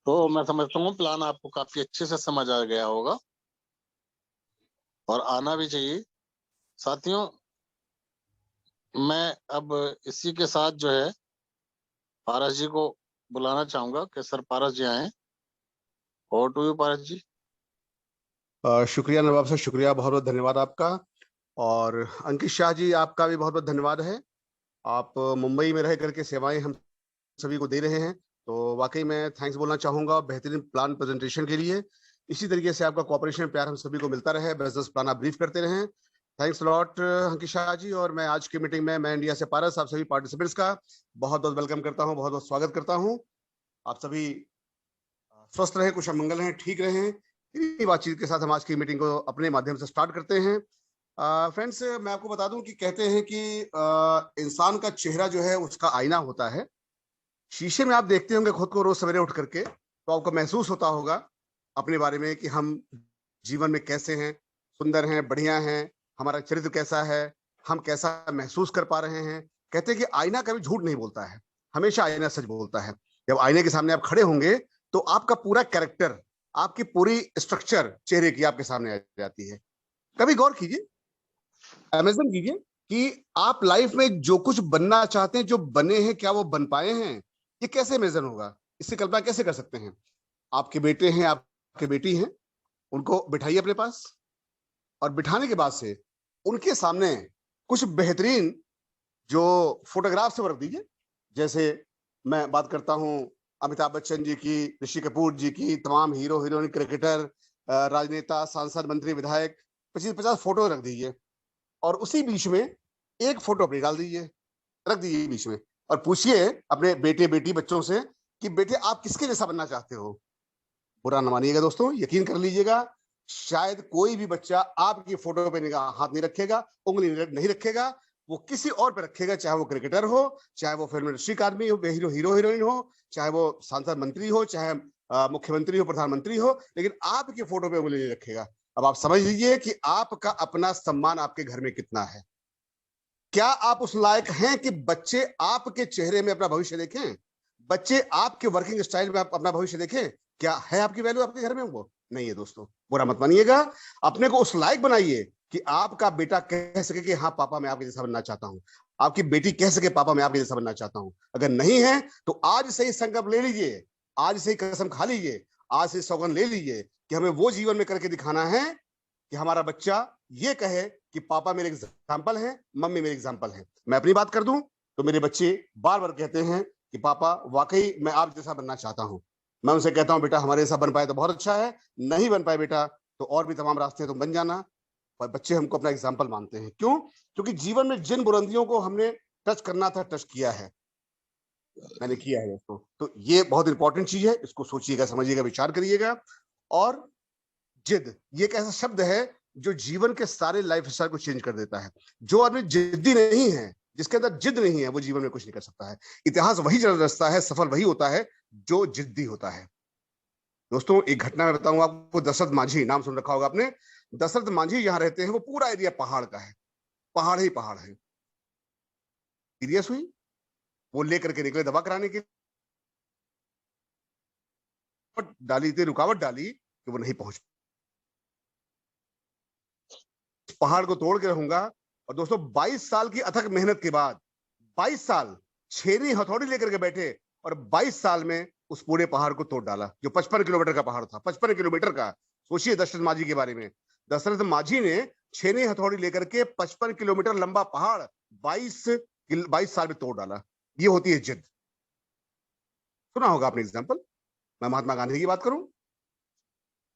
तो मैं समझता हूँ प्लान आपको काफी अच्छे से समझ आ गया होगा और आना भी चाहिए। साथियों, मैं अब इसी के साथ जो है पारस जी को बुलाना चाहूंगा कि सर पारस जी आए। ओवर टू यू पारस जी। शुक्रिया नवाब साहब, शुक्रिया, बहुत बहुत धन्यवाद आपका। और अंकित शाह जी, आपका भी बहुत बहुत धन्यवाद है। आप मुंबई में रह करके सेवाएं हम सभी को दे रहे हैं, तो वाकई मैं थैंक्स बोलना चाहूंगा बेहतरीन प्लान प्रेजेंटेशन के लिए। इसी तरीके से आपका कोऑपरेशन प्यार हम सभी को मिलता रहे, बिजनेस प्लान आप ब्रीफ करते रहें। थैंक्स लॉट अंकित शाह जी। और मैं आज की मीटिंग में मैं इंडिया से पारस आप सभी पार्टिसिपेंट्स का बहुत बहुत वेलकम करता हूँ, बहुत बहुत स्वागत करता हूँ। आप सभी स्वस्थ रहें, कुशल मंगल रहें, ठीक रहें। इन्हीं बातचीत के साथ हम आज की मीटिंग को अपने माध्यम से स्टार्ट करते हैं। फ्रेंड्स, मैं आपको बता दूं कि कहते हैं कि इंसान का चेहरा जो है उसका आईना होता है। शीशे में आप देखते होंगे खुद को रोज सवेरे उठ करके, तो आपको महसूस होता होगा अपने बारे में कि हम जीवन में कैसे हैं, सुंदर हैं, बढ़िया हैं, हमारा चरित्र कैसा है, हम कैसा महसूस कर पा रहे हैं। कहते हैं कि आईना कभी झूठ नहीं बोलता है, हमेशा आईना सच बोलता है। जब आईने के सामने आप खड़े होंगे तो आपका पूरा कैरेक्टर, आपकी पूरी स्ट्रक्चर चेहरे की आपके सामने आ जाती है। कभी गौर कीजिए, इमेजिन कीजिए कि आप लाइफ में जो कुछ बनना चाहते हैं, जो बने हैं, क्या वो बन पाए हैं? ये कैसे इमेजिन होगा? इससे कल्पना कैसे कर सकते हैं? आपके बेटे हैं, आपके बेटी हैं, उनको बिठाइए अपने पास और बिठाने के बाद से उनके सामने कुछ बेहतरीन जो फोटोग्राफ से रख दीजिए। जैसे मैं बात करता हूं अमिताभ बच्चन जी की, ऋषि कपूर जी की, तमाम हीरो हीरोइन, क्रिकेटर, राजनेता, सांसद, मंत्री, विधायक, 25-50 फोटो रख दीजिए और उसी बीच में एक फोटो अपनी डाल दीजिए, रख दीजिए बीच में, और पूछिए अपने बेटे बेटी बच्चों से कि बेटे आप किसके जैसा बनना चाहते हो? बुरा न मानिएगा दोस्तों, यकीन कर लीजिएगा, शायद कोई भी बच्चा आपकी फोटो पे निगाह हाथ नहीं रखेगा, उंगली नहीं रखेगा, वो किसी और पे रखेगा। चाहे वो क्रिकेटर हो, चाहे वो फिल्म इंडस्ट्री का आदमी हो, हीरो हीरोइन हो, चाहे वो सांसद मंत्री हो, चाहे मुख्यमंत्री हो, प्रधानमंत्री हो, लेकिन आपकी फोटो पे उंगली नहीं रखेगा। अब आप समझ लीजिए कि आपका अपना सम्मान आपके घर में कितना है। क्या आप उस लायक हैं कि बच्चे आपके चेहरे में अपना भविष्य देखें? बच्चे आपके वर्किंग स्टाइल में अपना भविष्य देखें? क्या है आपकी वैल्यू आपके घर में? वो नहीं है दोस्तों, बुरा मत मानिएगा। अपने को उस लायक बनाइए कि आपका बेटा कह सके कि हाँ पापा मैं आपके जैसा बनना चाहता हूं, आपकी बेटी कह सके पापा मैं आपके जैसा बनना चाहता हूं। अगर नहीं है तो आज से ही संकल्प ले लीजिए, आज से ही कसम खा लीजिए, आज से सौगंध ले लीजिए कि हमें वो जीवन में करके दिखाना है कि हमारा बच्चा ये कहे कि पापा मेरे एग्जाम्पल हैं, मम्मी मेरे एग्जाम्पल हैं। मैं अपनी बात कर दूं तो मेरे बच्चे बार बार कहते हैं कि पापा वाकई मैं आप जैसा बनना चाहता हूं। मैं उनसे कहता हूं बेटा हमारे जैसा बन पाए तो बहुत अच्छा है, नहीं बन पाए बेटा तो और भी तमाम रास्ते तुम बन जाना। पर बच्चे हमको अपना एग्जाम्पल मानते हैं। क्यों? क्योंकि जीवन में जिन बुलंदियों को हमने टच करना था टच किया है, मैंने किया है दोस्तों। तो ये बहुत इंपॉर्टेंट चीज है, इसको सोचिएगा, समझिएगा, विचार करिएगा। और जिद, ये एक ऐसा शब्द है जो जीवन के सारे लाइफ स्टाइल को चेंज कर देता है। जो आदमी जिद्दी नहीं है, जिसके अंदर जिद नहीं है, वो जीवन में कुछ नहीं कर सकता है। इतिहास वही रचता है, सफल वही होता है जो जिद्दी होता है। दोस्तों एक घटना मैं बताऊंगा आपको। दशरथ मांझी नाम सुन रखा होगा आपने। दशरथ मांझी जहां रहते हैं वो पूरा एरिया पहाड़ का है, पहाड़ ही पहाड़ है। सीरियस हुई, वो लेकर के निकले दवा कराने के रुकावट डाली कि वो नहीं पहुंच। पहाड़ को तोड़ के रहूंगा। और दोस्तों 22 साल की अथक मेहनत के बाद 22 साल छेनी हथौड़ी लेकर के बैठे और 22 साल में उस पूरे पहाड़ को तोड़ डाला, जो 55 किलोमीटर का पहाड़ था, 55 किलोमीटर का। सोचिए दशरथ मांझी के बारे में। दशरथ मांझी ने छेनी हथौड़ी लेकर के 55 किलोमीटर लंबा पहाड़ 22 साल में तोड़ डाला। ये होती है जिद। सुना होगा आपने एग्जाम्पल। मैं महात्मा गांधी की बात करूं,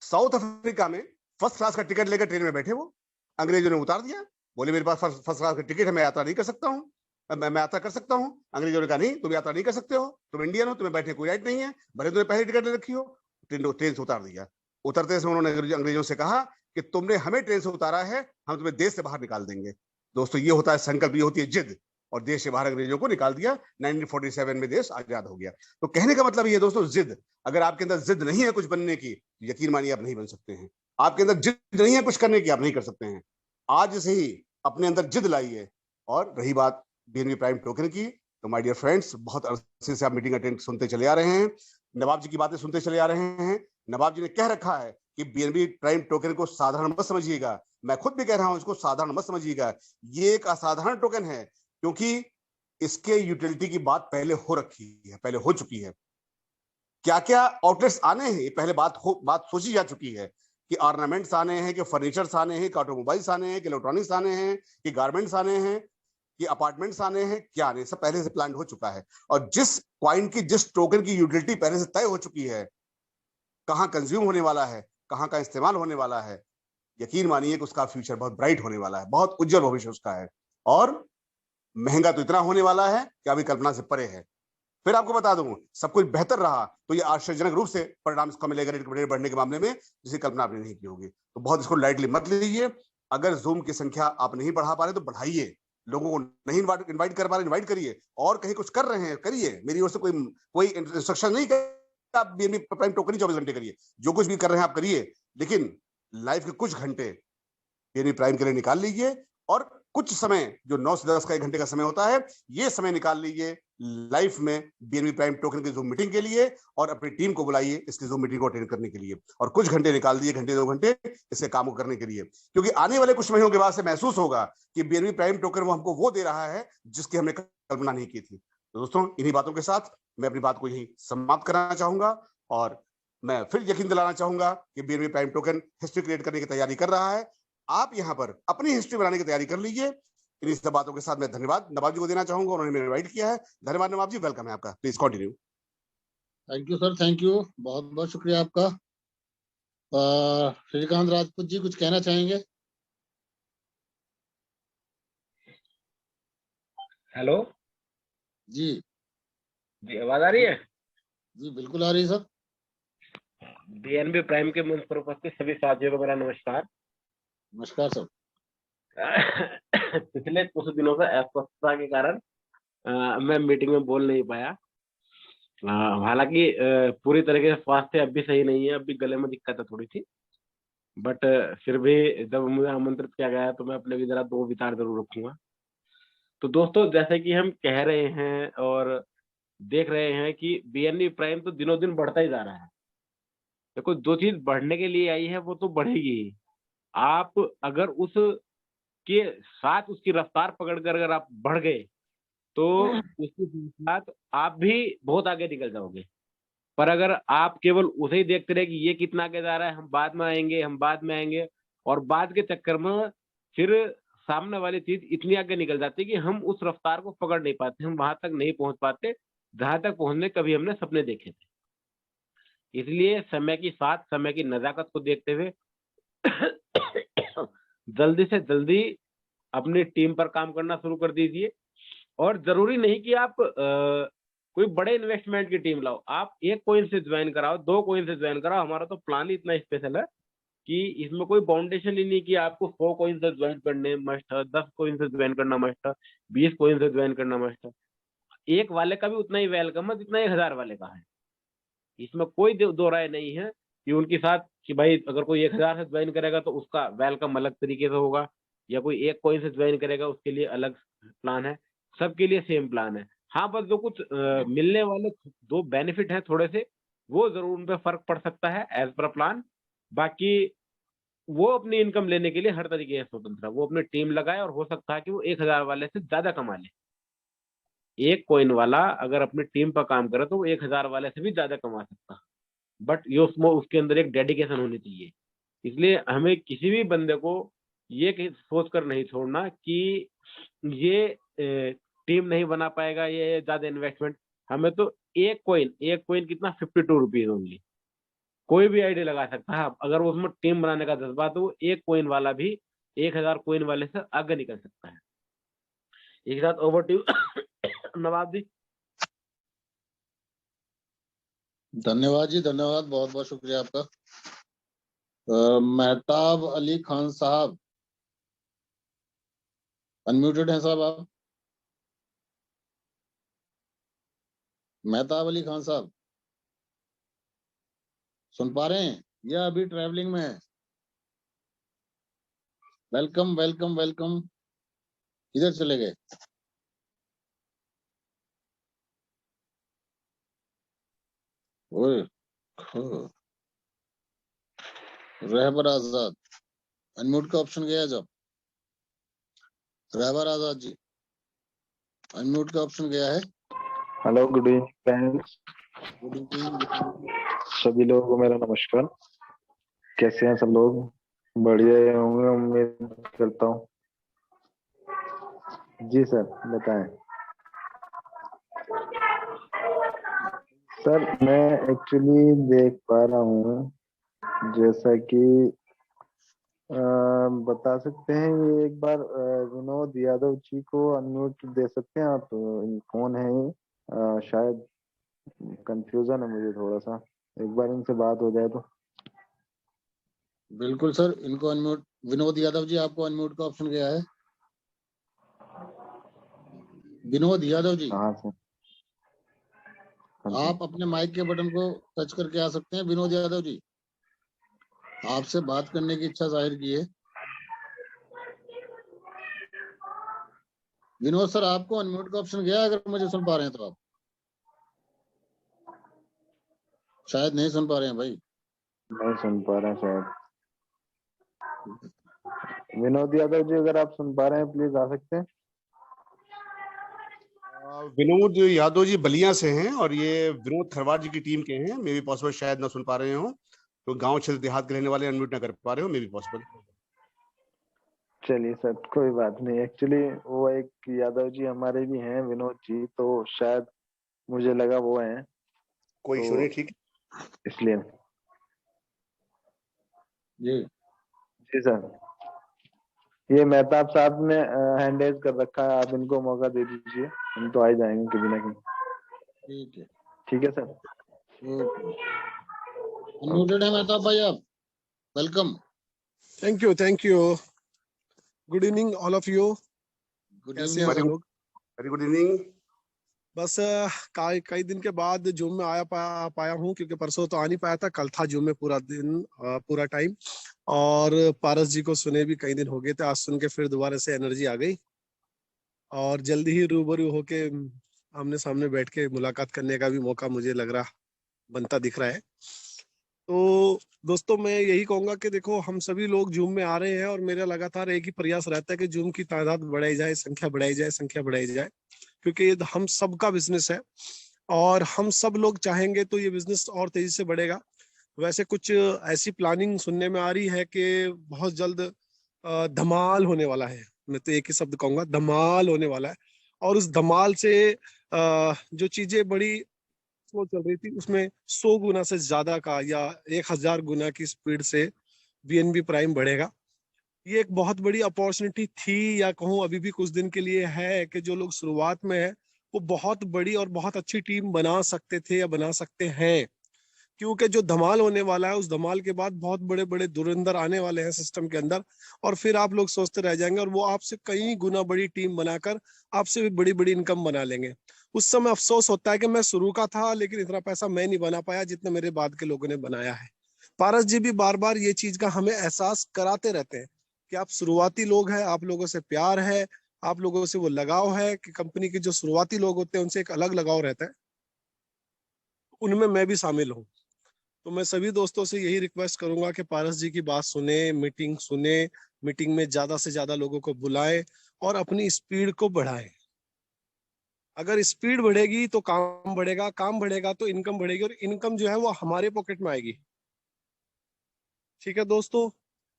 साउथ अफ्रीका में फर्स्ट क्लास का टिकट लेकर ट्रेन में बैठे वो, अंग्रेजों ने उतार दिया। बोले मेरे पास फर्स्ट क्लास का टिकट है, मैं यात्रा नहीं कर सकता हूँ, मैं यात्रा कर सकता हूँ। अंग्रेजों ने कहा नहीं, तुम यात्रा नहीं कर सकते हो, तुम इंडियन हो, तुम्हें बैठने कोई राइट नहीं है, भले तुम्हें पहले टिकट ले रखी हो। ट्रेन से उतार दिया। उतरते समय उन्होंने अंग्रेजों से कहा कि तुमने हमें ट्रेन से उतारा है, हम तुम्हें देश से बाहर निकाल देंगे। दोस्तों ये होता है संकल्प, ये होती है जिद। और देश से बाहर अंग्रेजों को निकाल दिया। 1947 में देश आजाद हो गया। तो कहने का मतलब ये दोस्तों, जिद। अगर आपके अंदर जिद नहीं है कुछ बनने की, यकीन मानिए आप नहीं बन सकते हैं। आपके अंदर जिद नहीं है कुछ करने की, आप नहीं कर सकते हैं। आज से ही अपने अंदर जिद लाइए। और रही बात बीएनबी प्राइम टोकन की, तो माय डियर फ्रेंड्स, बहुत अरसे से आप मीटिंग अटेंड सुनते चले आ रहे हैं, नवाब जी की बातें सुनते चले आ रहे हैं। नवाब जी ने कह रखा है कि बीएनबी प्राइम टोकन को साधारण मत समझिएगा। मैं खुद भी कह रहा हूं, इसको साधारण मत समझिएगा। ये एक असाधारण टोकन है, क्योंकि इसके यूटिलिटी की बात पहले हो रखी है, पहले हो चुकी है। क्या क्या आउटलेट्स आने हैं, ये पहले बात सोची जा चुकी है कि ऑर्नामेंट्स आने हैं, कि फर्नीचर्स आने हैं, कि ऑटोमोबाइल्स आने हैं, कि इलेक्ट्रॉनिक्स आने हैं, कि गारमेंट्स आने हैं, कि अपार्टमेंट्स आने हैं, क्या आने, सब पहले से प्लान हो चुका है। और जिस कॉइन की, जिस टोकन की यूटिलिटी पहले से तय हो चुकी है, कहां कंज्यूम होने वाला है, कहां का इस्तेमाल होने वाला है, यकीन मानिए कि उसका फ्यूचर बहुत ब्राइट होने वाला है, बहुत उज्जवल भविष्य उसका है। और महंगा तो इतना होने वाला है कि अभी कल्पना से परे है। फिर आपको बता दूं, सब कुछ बेहतर रहा तो ये आश्चर्यजनक रूप से परिणाम इसका मिलेगा रेट बढ़ने के मामले में, जिसे कल्पना आपने नहीं की होगी। तो बहुत इसको लाइटली मत लीजिए। अगर जूम की संख्या आप नहीं बढ़ा पा रहे तो बढ़ाइए। लोगों को नहीं इनवाइट कर पा रहे, इनवाइट करिए। और कहीं कुछ कर रहे हैं, करिए। मेरी ओर से कोई इंस्ट्रक्शन नहीं कि आप बीएनबी प्राइम टोकन ही 24 घंटे करिए। जो कुछ भी कर रहे हैं आप करिए, लेकिन लाइफ के कुछ घंटे बीएनबी प्राइम के लिए निकाल लीजिए। और कुछ समय जो 9 से 10 का 1 घंटे का समय होता है, ये समय निकाल लीजिए लाइफ में बीएनबी प्राइम टोकन की जूम मीटिंग के लिए, और अपनी टीम को बुलाइए इसकी जूम मीटिंग को अटेंड करने के लिए। और कुछ घंटे निकाल दिए, घंटे 2 घंटे इसके काम को करने के लिए, क्योंकि आने वाले कुछ महीनों के बाद से महसूस होगा कि बीएनबी प्राइम टोकन वो हमको वो दे रहा है जिसकी हमने कल्पना नहीं की थी। तो दोस्तों इन्हीं बातों के साथ मैं अपनी बात को यही समाप्त करना चाहूंगा। और मैं फिर यकीन दिलाना चाहूंगा कि BNB prime token history create करने की तैयारी कर रहा है। आप यहाँ पर अपनी हिस्ट्री बनाने की तैयारी कर लीजिए। इन्हीं सब बातों के साथ मैं धन्यवाद नवाब जी को देना चाहूंगा, उन्होंने मेरे इनवाइट किया है। धन्यवाद नवाब जी, वेलकम है आपका। Please continue. Thank you sir, thank you, बहुत बहुत शुक्रिया आपका। श्रीकांत राजपूत जी कुछ कहना चाहेंगे? हेलो जी जी, आवाज आ रही है? जी बिल्कुल आ रही है सर। बीएनबी प्राइम के मंच पर उपस्थित सभी साथियों को मेरा नमस्कार। नमस्कार सर। पिछले कुछ दिनों से अस्वस्थता के कारण मैं मीटिंग में बोल नहीं पाया। हालांकि पूरी तरीके से स्वास्थ्य अब भी सही नहीं है, अब भी गले में दिक्कत है थोड़ी सी, बट फिर भी जब मुझे आमंत्रित किया गया तो मैं अपने भी जरा 2 विचार जरूर रखूंगा। तो दोस्तों, जैसे कि हम कह रहे हैं और देख रहे हैं कि बीएनबी प्राइम तो दिनों दिन बढ़ता ही जा रहा है। देखो, जो चीज बढ़ने के लिए आई है वो तो बढ़ेगी ही। आप अगर उस के साथ उसकी रफ्तार पकड़कर अगर आप बढ़ गए तो उसके साथ आप भी बहुत आगे निकल जाओगे। पर अगर आप केवल उसे ही देखते रहे कि ये कितना आगे जा रहा है, हम बाद में आएंगे, हम बाद में आएंगे, और बाद के चक्कर में फिर सामने वाली चीज इतनी आगे निकल जाती है कि हम उस रफ्तार को पकड़ नहीं पाते, हम वहां तक नहीं पहुंच पाते जहां तक पहुंचने कभी हमने सपने देखे थे। इसलिए समय की साथ, समय की नजाकत को देखते हुए जल्दी से जल्दी अपनी टीम पर काम करना शुरू कर दीजिए। और जरूरी नहीं कि आप कोई बड़े इन्वेस्टमेंट की टीम लाओ, आप 1 कॉइन से ज्वाइन कराओ, 2 कॉइन से ज्वाइन कराओ। हमारा तो प्लान ही इतना स्पेशल है कि इसमें कोई बाउंडेशन ही नहीं कि आपको 100 कॉइन से ज्वाइन करने मस्ट है, 10 कॉइन से ज्वाइन करना मस्ट है, 20 कॉइन से ज्वाइन करना मस्ट है। एक वाले का भी उतना ही वेलकम है जितना 1000 वाले का है। इसमें कोई दो राय नहीं है कि उनके साथ कि भाई अगर कोई 1000 से ज्वाइन करेगा तो उसका वेलकम अलग तरीके से होगा, या कोई 1 कॉइन से ज्वाइन करेगा उसके लिए अलग प्लान है। सबके लिए सेम प्लान है। हाँ, बस जो कुछ मिलने वाले 2 बेनिफिट हैं थोड़े से, वो जरूर उन पे फर्क पड़ सकता है एज पर प्लान। बाकी वो अपनी इनकम लेने के लिए हर तरीके से स्वतंत्र है। वो अपनी टीम लगाए और हो सकता है कि वो 1000 वाले से ज्यादा कमा ले। एक कॉइन वाला अगर अपनी टीम पर काम करे तो वो 1000 वाले से भी ज्यादा कमा सकता है। बट ये उसमें उसके अंदर एक डेडिकेशन होनी चाहिए। इसलिए हमें किसी भी बंदे को ये सोच कर नहीं छोड़ना कि ये टीम नहीं बना पाएगा, ये ज्यादा इन्वेस्टमेंट। हमें तो एक कॉइन कितना 52 रुपीज ओनली। कोई भी आईडी लगा सकता है। अगर उसमें टीम बनाने का जज्बा तो वो एक कॉइन वाला भी 1000 कॉइन वाले से आगे निकल सकता है। एक साथ ओवर टू नवाब जी। धन्यवाद जी, धन्यवाद, बहुत बहुत शुक्रिया आपका। मेहताब अली खान साहब, अनम्यूटेड हैं साहब आप। मेहताब अली खान साहब सुन पा रहे हैं या अभी ट्रैवलिंग में है? Welcome welcome welcome. किधर चले गए? ओए रहबर आजाद, अनम्यूट का ऑप्शन गया जब। रहबर आजाद जी, अनम्यूट का ऑप्शन गया है। Hello, good evening friends. Good evening. सभी लोगों को मेरा नमस्कार। कैसे हैं सब लोग? बढ़िया ही होंगे उम्मीद करता हूँ। जी सर, बताएं। सर मैं एक्चुअली देख पा रहा हूँ, जैसा कि बता सकते हैं, ये एक बार विनोद यादव जी को अनम्यूट दे सकते हैं आप? कौन है ये? शायद कंफ्यूजन है मुझे थोड़ा सा, एक बार इनसे बात हो जाए तो। बिल्कुल सर, इनको अनम्यूट, विनोद यादव जी आपको अनम्यूट का ऑप्शन गया है। विनोद यादव जी, हाँ सर। हाँ आप अपने माइक के बटन को टच करके आ सकते हैं। विनोद यादव जी, आपसे बात करने की इच्छा जाहिर की है। विनोद सर, आपको अनम्यूट का ऑप्शन गया, अगर मुझे सुन पा रहे हैं तो। आप शायद नहीं सुन पा रहे हैं भाई। नहीं सुन पा रहे हैं शायद। विनोद यादव जी, अगर आप सुन पा रहे हैं प्लीज आ सकते हैं। विनोद यादव जी बलिया से हैं और ये विनोद खरवार जी की टीम के हैं। मे भी पॉसिबल शायद ना सुन पा रहे हो, तो गांव क्षेत्र देहात के रहने वाले अनम्यूट ना कर पा रहे हो, मे भी पॉसिबल। चलिए सर, कोई बात नहीं। एक्चुअली वो एक यादव जी हमारे भी हैं, विनोद जी, तो शायद मुझे लगा वो हैं, कोई इशू नहीं, ठीक है। इसलिए। जी जी सर, ये मेहताब साहब ने हैंड रेज कर रखा है, आप इनको मौका दे दीजिए, हम तो आ ही जाएंगे कभी ना कभी। ठीक है, ठीक है सर। ओके। अनम्यूटेड है मेहताब भाई आप, welcome. Thank you. Good evening all of you. Good कैसे हैं इवनिंग आप सर। लोग? Very good evening. बस कई दिन के बाद जूम में पाया हूँ, क्योंकि परसों तो आ नहीं पाया था। कल था जूम में पूरा दिन, पूरा टाइम। और पारस जी को सुने भी कई दिन हो गए थे, आज सुन के फिर दोबारा से एनर्जी आ गई और जल्दी ही रूबरू होके आमने सामने बैठ के मुलाकात करने का भी मौका मुझे लग रहा बनता दिख रहा है। तो दोस्तों, मैं यही कहूंगा कि देखो, हम सभी लोग जूम में आ रहे हैं और मेरा लगातार एक ही प्रयास रहता है कि जूम की तादाद बढ़ाई जाए, संख्या बढ़ाई जाए, संख्या बढ़ाई जाए, क्योंकि ये हम सबका बिजनेस है और हम सब लोग चाहेंगे तो ये बिजनेस और तेजी से बढ़ेगा। वैसे कुछ ऐसी प्लानिंग सुनने में आ रही है कि बहुत जल्द धमाल होने वाला है। मैं तो एक ही शब्द कहूंगा, धमाल होने वाला है। और उस धमाल से जो चीजें बड़ी स्लो चल रही थी, उसमें 100 गुना से ज्यादा का या 1000 गुना की स्पीड से बीएनबी प्राइम बढ़ेगा। ये एक बहुत बड़ी अपॉर्चुनिटी थी, या कहूँ अभी भी कुछ दिन के लिए है, कि जो लोग शुरुआत में है वो बहुत बड़ी और बहुत अच्छी टीम बना सकते थे या बना सकते हैं। क्योंकि जो धमाल होने वाला है, उस धमाल के बाद बहुत बड़े बड़े धुरंधर आने वाले हैं सिस्टम के अंदर, और फिर आप लोग सोचते रह जाएंगे और वो आपसे कई गुना बड़ी टीम बनाकर आपसे भी बड़ी बड़ी इनकम बना लेंगे। उस समय अफसोस होता है कि मैं शुरू का था, लेकिन इतना पैसा मैं नहीं बना पाया जितना मेरे बाद के लोगों ने बनाया है। पारस जी भी बार बार ये चीज का हमें एहसास कराते रहते हैं कि आप शुरुआती लोग हैं, आप लोगों से प्यार है, आप लोगों से वो लगाव है कि कंपनी के जो शुरुआती लोग होते हैं उनसे एक अलग लगाव रहता है। उनमें मैं भी शामिल हूँ। तो मैं सभी दोस्तों से यही रिक्वेस्ट करूंगा कि पारस जी की बात सुने, मीटिंग में ज्यादा से ज्यादा लोगों को बुलाएं और अपनी स्पीड को बढ़ाएं। अगर स्पीड बढ़ेगी तो काम बढ़ेगा, काम बढ़ेगा तो इनकम बढ़ेगी, और इनकम जो है वो हमारे पॉकेट में आएगी। ठीक है दोस्तों,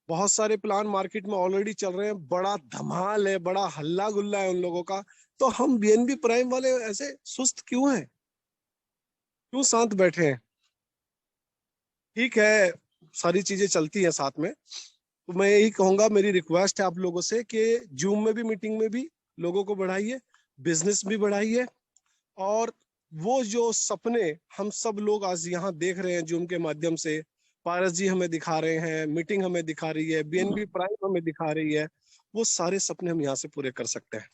बहुत सारे प्लान मार्केट में ऑलरेडी चल रहे हैं, बड़ा धमाल है, बड़ा हल्ला गुल्ला है उन लोगों का। तो हम बीएनबी प्राइम वाले ऐसे सुस्त क्यों हैं, क्यों शांत बैठे हैं? ठीक है, सारी चीजें चलती हैं साथ में। तो मैं यही कहूंगा, मेरी रिक्वेस्ट है आप लोगों से कि जूम में भी, मीटिंग में भी लोगों को बढ़ाइए, बिजनेस भी बढ़ाइए, और वो जो सपने हम सब लोग आज यहाँ देख रहे हैं जूम के माध्यम से, पारस जी हमें दिखा रहे हैं, मीटिंग हमें दिखा रही है, बीएनबी प्राइम हमें दिखा रही है, वो सारे सपने हम यहाँ से पूरे कर सकते हैं।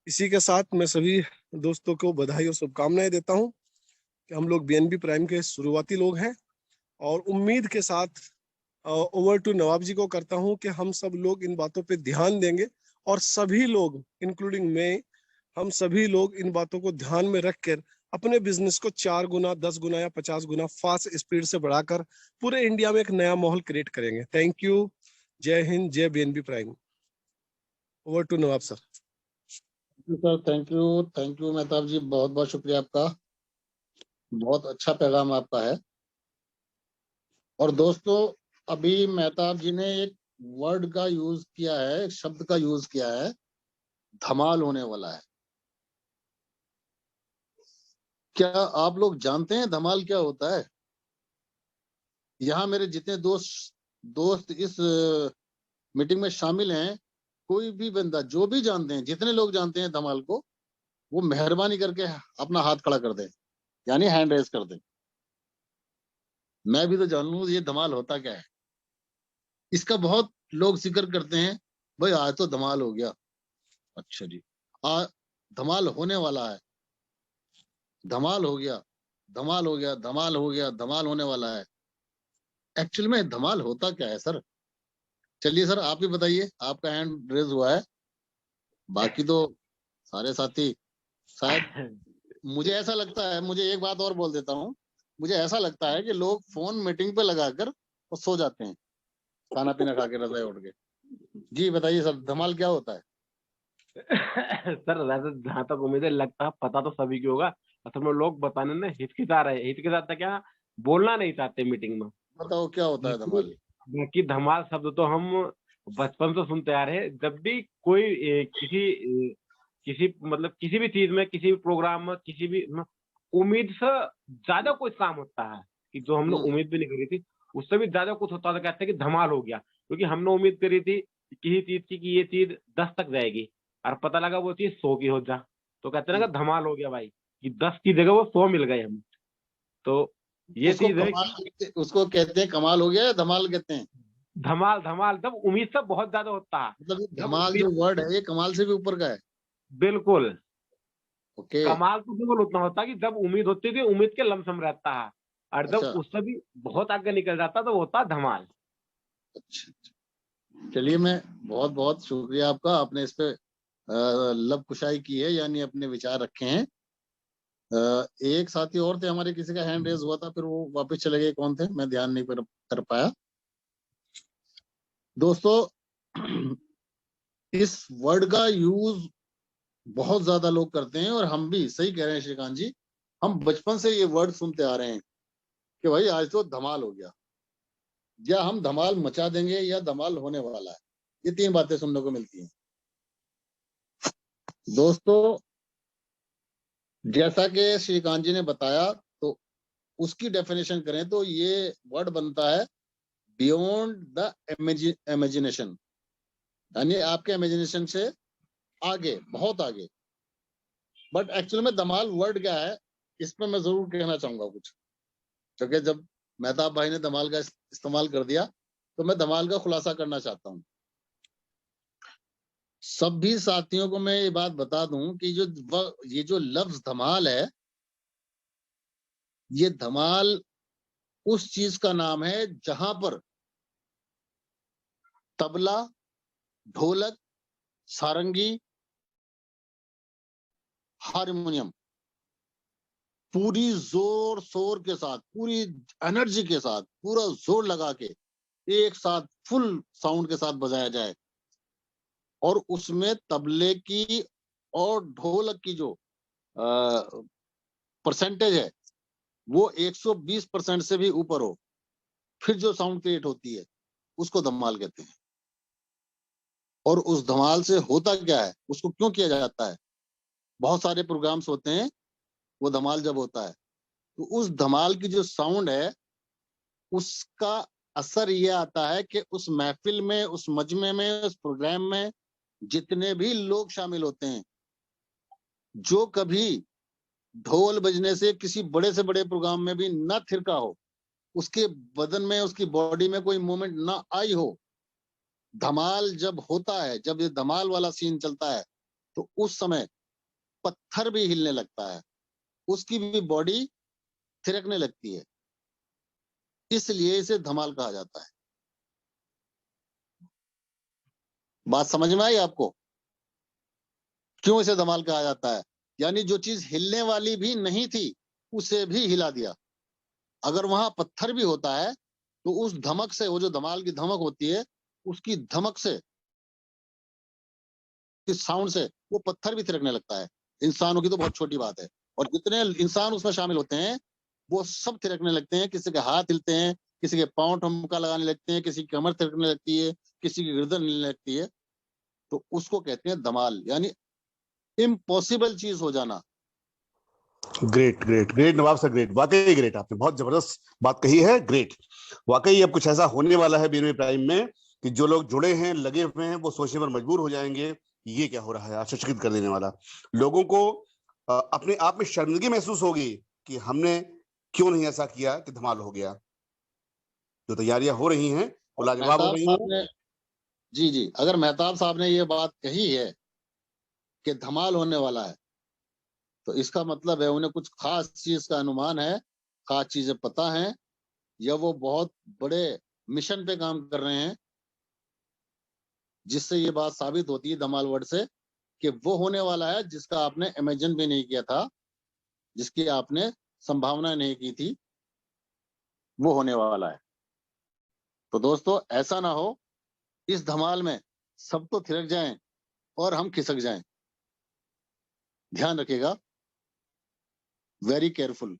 इसी के साथ मैं सभी दोस्तों को बधाई और शुभकामनाएं देता हूँ कि हम लोग बीएनबी प्राइम के शुरुआती लोग हैं, और उम्मीद के साथ ओवर टू नवाब जी को करता हूं कि हम सब लोग इन बातों पे ध्यान देंगे, और सभी लोग इंक्लूडिंग मैं, हम सभी लोग इन बातों को ध्यान में रखकर अपने बिजनेस को 4 गुना, 10 गुना या 50 गुना फास्ट स्पीड से बढ़ाकर पूरे इंडिया में एक नया माहौल क्रिएट करेंगे। Thank you. जय हिंद, जय BNB prime. Over to Nawab sir. Sir thank you Mehtab ji, बहुत बहुत शुक्रिया आपका, बहुत अच्छा पैगाम आपका है। और दोस्तों, अभी मेहताब जी ने एक वर्ड का यूज किया है, एक शब्द का यूज किया है, धमाल होने वाला है। क्या आप लोग जानते हैं धमाल क्या होता है? यहाँ मेरे जितने दोस्त इस मीटिंग में शामिल हैं, कोई भी बंदा जो भी जानते हैं, जितने लोग जानते हैं धमाल को, वो मेहरबानी करके अपना हाथ खड़ा कर दें, यानी हैंड रेज कर दें। मैं भी तो जान लूं ये धमाल होता क्या है। इसका बहुत लोग जिक्र करते हैं, भाई आज तो धमाल हो गया। अच्छा जी, आज धमाल होने वाला है, धमाल हो गया, धमाल हो गया, धमाल हो गया, धमाल होने वाला है। एक्चुअली में धमाल होता क्या है सर? चलिए सर आप ही बताइए, आपका हैंड रेज हुआ है, बाकी तो सारे साथी शायद, मुझे ऐसा लगता है, मुझे एक बात और बोल देता हूँ, मुझे ऐसा लगता है कि लोग फोन मीटिंग पे लगाकर और सो जाते हैं, खाना पीना खा के, रजाई उठ के। जी बताइए सर, धमाल क्या होता है? सर वैसे जहाँ तक उम्मीद है, लगता है पता तो सभी को होगा, असल में लोग बताने में हिचकिचा रहे, हिचकिचाता क्या, बोलना नहीं चाहते मीटिंग में। बताओ क्या होता है धमाल? बाकी धमाल शब्द तो हम बचपन से सुनते आ रहे हैं। जब भी कोई किसी मतलब किसी भी चीज में, किसी भी प्रोग्राम में, किसी भी उम्मीद से ज्यादा कुछ काम होता है कि जो हमने उम्मीद भी नहीं करी थी, उससे भी ज्यादा कुछ होता है, तो कहते हैं कि धमाल हो गया, क्योंकि हमने उम्मीद करी थी किसी चीज की कि ये चीज 10 तक जाएगी, और पता लगा वो चीज 100 की हो जा, तो कहते हैं ना धमाल हो गया भाई, कि 10 की जगह वो 100 मिल गए हमें। तो ये चीज है, उसको कहते हैं कमाल हो गया या धमाल कहते हैं? धमाल, धमाल जब उम्मीद से बहुत ज्यादा होता है। मतलब धमाल जो वर्ड है ये कमाल से भी ऊपर का है। बिल्कुल। ओके। कमाल तो केवल उतना होता है कि जब उम्मीद होती थी, उम्मीद के लमसम रहता है, और जब अच्छा। उससे भी बहुत आगे निकल जाता तो होता धमाल। अच्छा, चलिए, मैं बहुत बहुत शुक्रिया आपका, आपने इस पे लब कुशाई की है, यानी अपने विचार रखे हैं। एक साथी और थे हमारे, किसी का हैंड रेज हुआ था, फिर वो वापस चले गए, कौन थे मैं ध्यान नहीं कर पाया। दोस्तों, इस वर्ड का यूज बहुत ज्यादा लोग करते हैं, और हम भी, सही कह रहे हैं श्रीकांत जी, हम बचपन से ये वर्ड सुनते आ रहे हैं कि भाई आज तो धमाल हो गया, या हम धमाल मचा देंगे, या धमाल होने वाला है। ये 3 बातें सुनने को मिलती हैं। दोस्तों, जैसा कि श्रीकांत जी ने बताया, तो उसकी डेफिनेशन करें तो ये वर्ड बनता है बियॉन्ड द इमेजिनेशन, यानी आपके इमेजिनेशन से आगे, बहुत आगे। बट एक्चुअली में धमाल वर्ड क्या है, इस पर मैं जरूर कहना चाहूंगा कुछ, क्योंकि जब मेहताब भाई ने धमाल का इस्तेमाल कर दिया, तो मैं धमाल का खुलासा करना चाहता हूँ। सभी साथियों को मैं ये बात बता दूं कि ये जो लफ्ज धमाल है, ये धमाल उस चीज का नाम है जहां पर तबला, ढोलक, सारंगी, हारमोनियम पूरी जोर शोर के साथ, पूरी एनर्जी के साथ, पूरा जोर लगा के एक साथ फुल साउंड के साथ बजाया जाए, और उसमें तबले की और ढोलक की जो परसेंटेज है वो 120% से भी ऊपर हो, फिर जो साउंड क्रिएट होती है उसको धमाल कहते हैं। और उस धमाल से होता क्या है, उसको क्यों किया जाता है? बहुत सारे प्रोग्राम्स होते हैं, वो धमाल जब होता है तो उस धमाल की जो साउंड है उसका असर ये आता है कि उस महफिल में, उस मजमे में, उस प्रोग्राम में जितने भी लोग शामिल होते हैं, जो कभी ढोल बजने से किसी बड़े से बड़े प्रोग्राम में भी ना थिरका हो, उसके बदन में, उसकी बॉडी में कोई मूवमेंट ना आई हो, धमाल जब होता है, जब ये धमाल वाला सीन चलता है तो उस समय पत्थर भी हिलने लगता है, उसकी भी बॉडी थिरकने लगती है, इसलिए इसे धमाल कहा जाता है। बात समझ में आई आपको? क्यों इसे धमाल कहा जाता है? यानी जो चीज हिलने वाली भी नहीं थी उसे भी हिला दिया। अगर वहां पत्थर भी होता है तो उस धमक से, वो जो धमाल की धमक होती है उसकी धमक से, इस साउंड से वो पत्थर भी थिरकने लगता है। इंसानों की तो बहुत छोटी बात है, और जितने इंसान उसमें शामिल होते हैं वो सब थिरकने लगते हैं। किसी के हाथ हिलते हैं, किसी के पांव ठुमका लगाने लगते हैं, किसी की कमर थिरकने लगती है, किसी की गर्दन हिलने लगती है, तो उसको कहते हैं धमाल, यानी इम्पॉसिबल चीज हो जाना। ग्रेट ग्रेट ग्रेट नवाब सर, ग्रेट, वाकई ग्रेट, आपने बहुत जबरदस्त बात कही है, ग्रेट। वाकई अब कुछ ऐसा होने वाला है बीरवे प्राइम में कि जो लोग जुड़े हैं, लगे हुए हैं, वो सोचने पर मजबूर हो जाएंगे ये क्या हो रहा है, आश्चर्यचकित कर देने वाला। लोगों को अपने आप में शर्मिंदगी महसूस होगी कि हमने क्यों नहीं ऐसा किया कि धमाल हो गया। जो तैयारियां हो रही हैं वो लाजवाब हो मेहताब रही साहब हैं। ने, जी जी, अगर मेहताब साहब ने ये बात कही है कि धमाल होने वाला है, तो इसका मतलब है उन्हें कुछ खास चीज का अनुमान है, खास चीजें पता है, या वो बहुत बड़े मिशन पे काम कर रहे हैं, जिससे ये बात साबित होती है धमाल वर्ड से कि वो होने वाला है जिसका आपने इमेजिन भी नहीं किया था, जिसकी आपने संभावना नहीं की थी, वो होने वाला है। तो दोस्तों ऐसा ना हो इस धमाल में सब तो थिरक जाएं और हम खिसक जाएं। ध्यान रखिएगा, वेरी केयरफुल,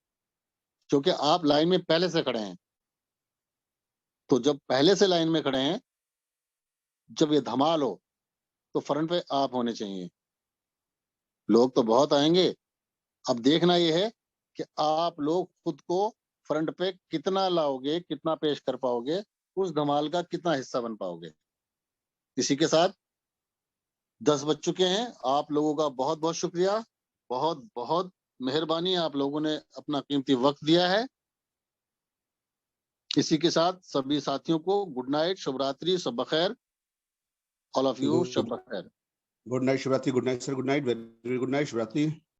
क्योंकि आप लाइन में पहले से खड़े हैं। तो जब पहले से लाइन में खड़े हैं, जब ये धमाल हो तो फ्रंट पे आप होने चाहिए। लोग तो बहुत आएंगे, अब देखना ये है कि आप लोग खुद को फ्रंट पे कितना लाओगे, कितना पेश कर पाओगे, उस धमाल का कितना हिस्सा बन पाओगे। इसी के साथ 10 बज चुके हैं। आप लोगों का बहुत बहुत शुक्रिया, बहुत बहुत मेहरबानी, आप लोगों ने अपना कीमती वक्त दिया है। इसी के साथ सभी साथियों को गुड नाइट, शुभ रात्रि, शब बखैर, ऑल ऑफ यू, शब बखैर। Good night, Shivratri, good night sir, good night, very good night, Shivratri.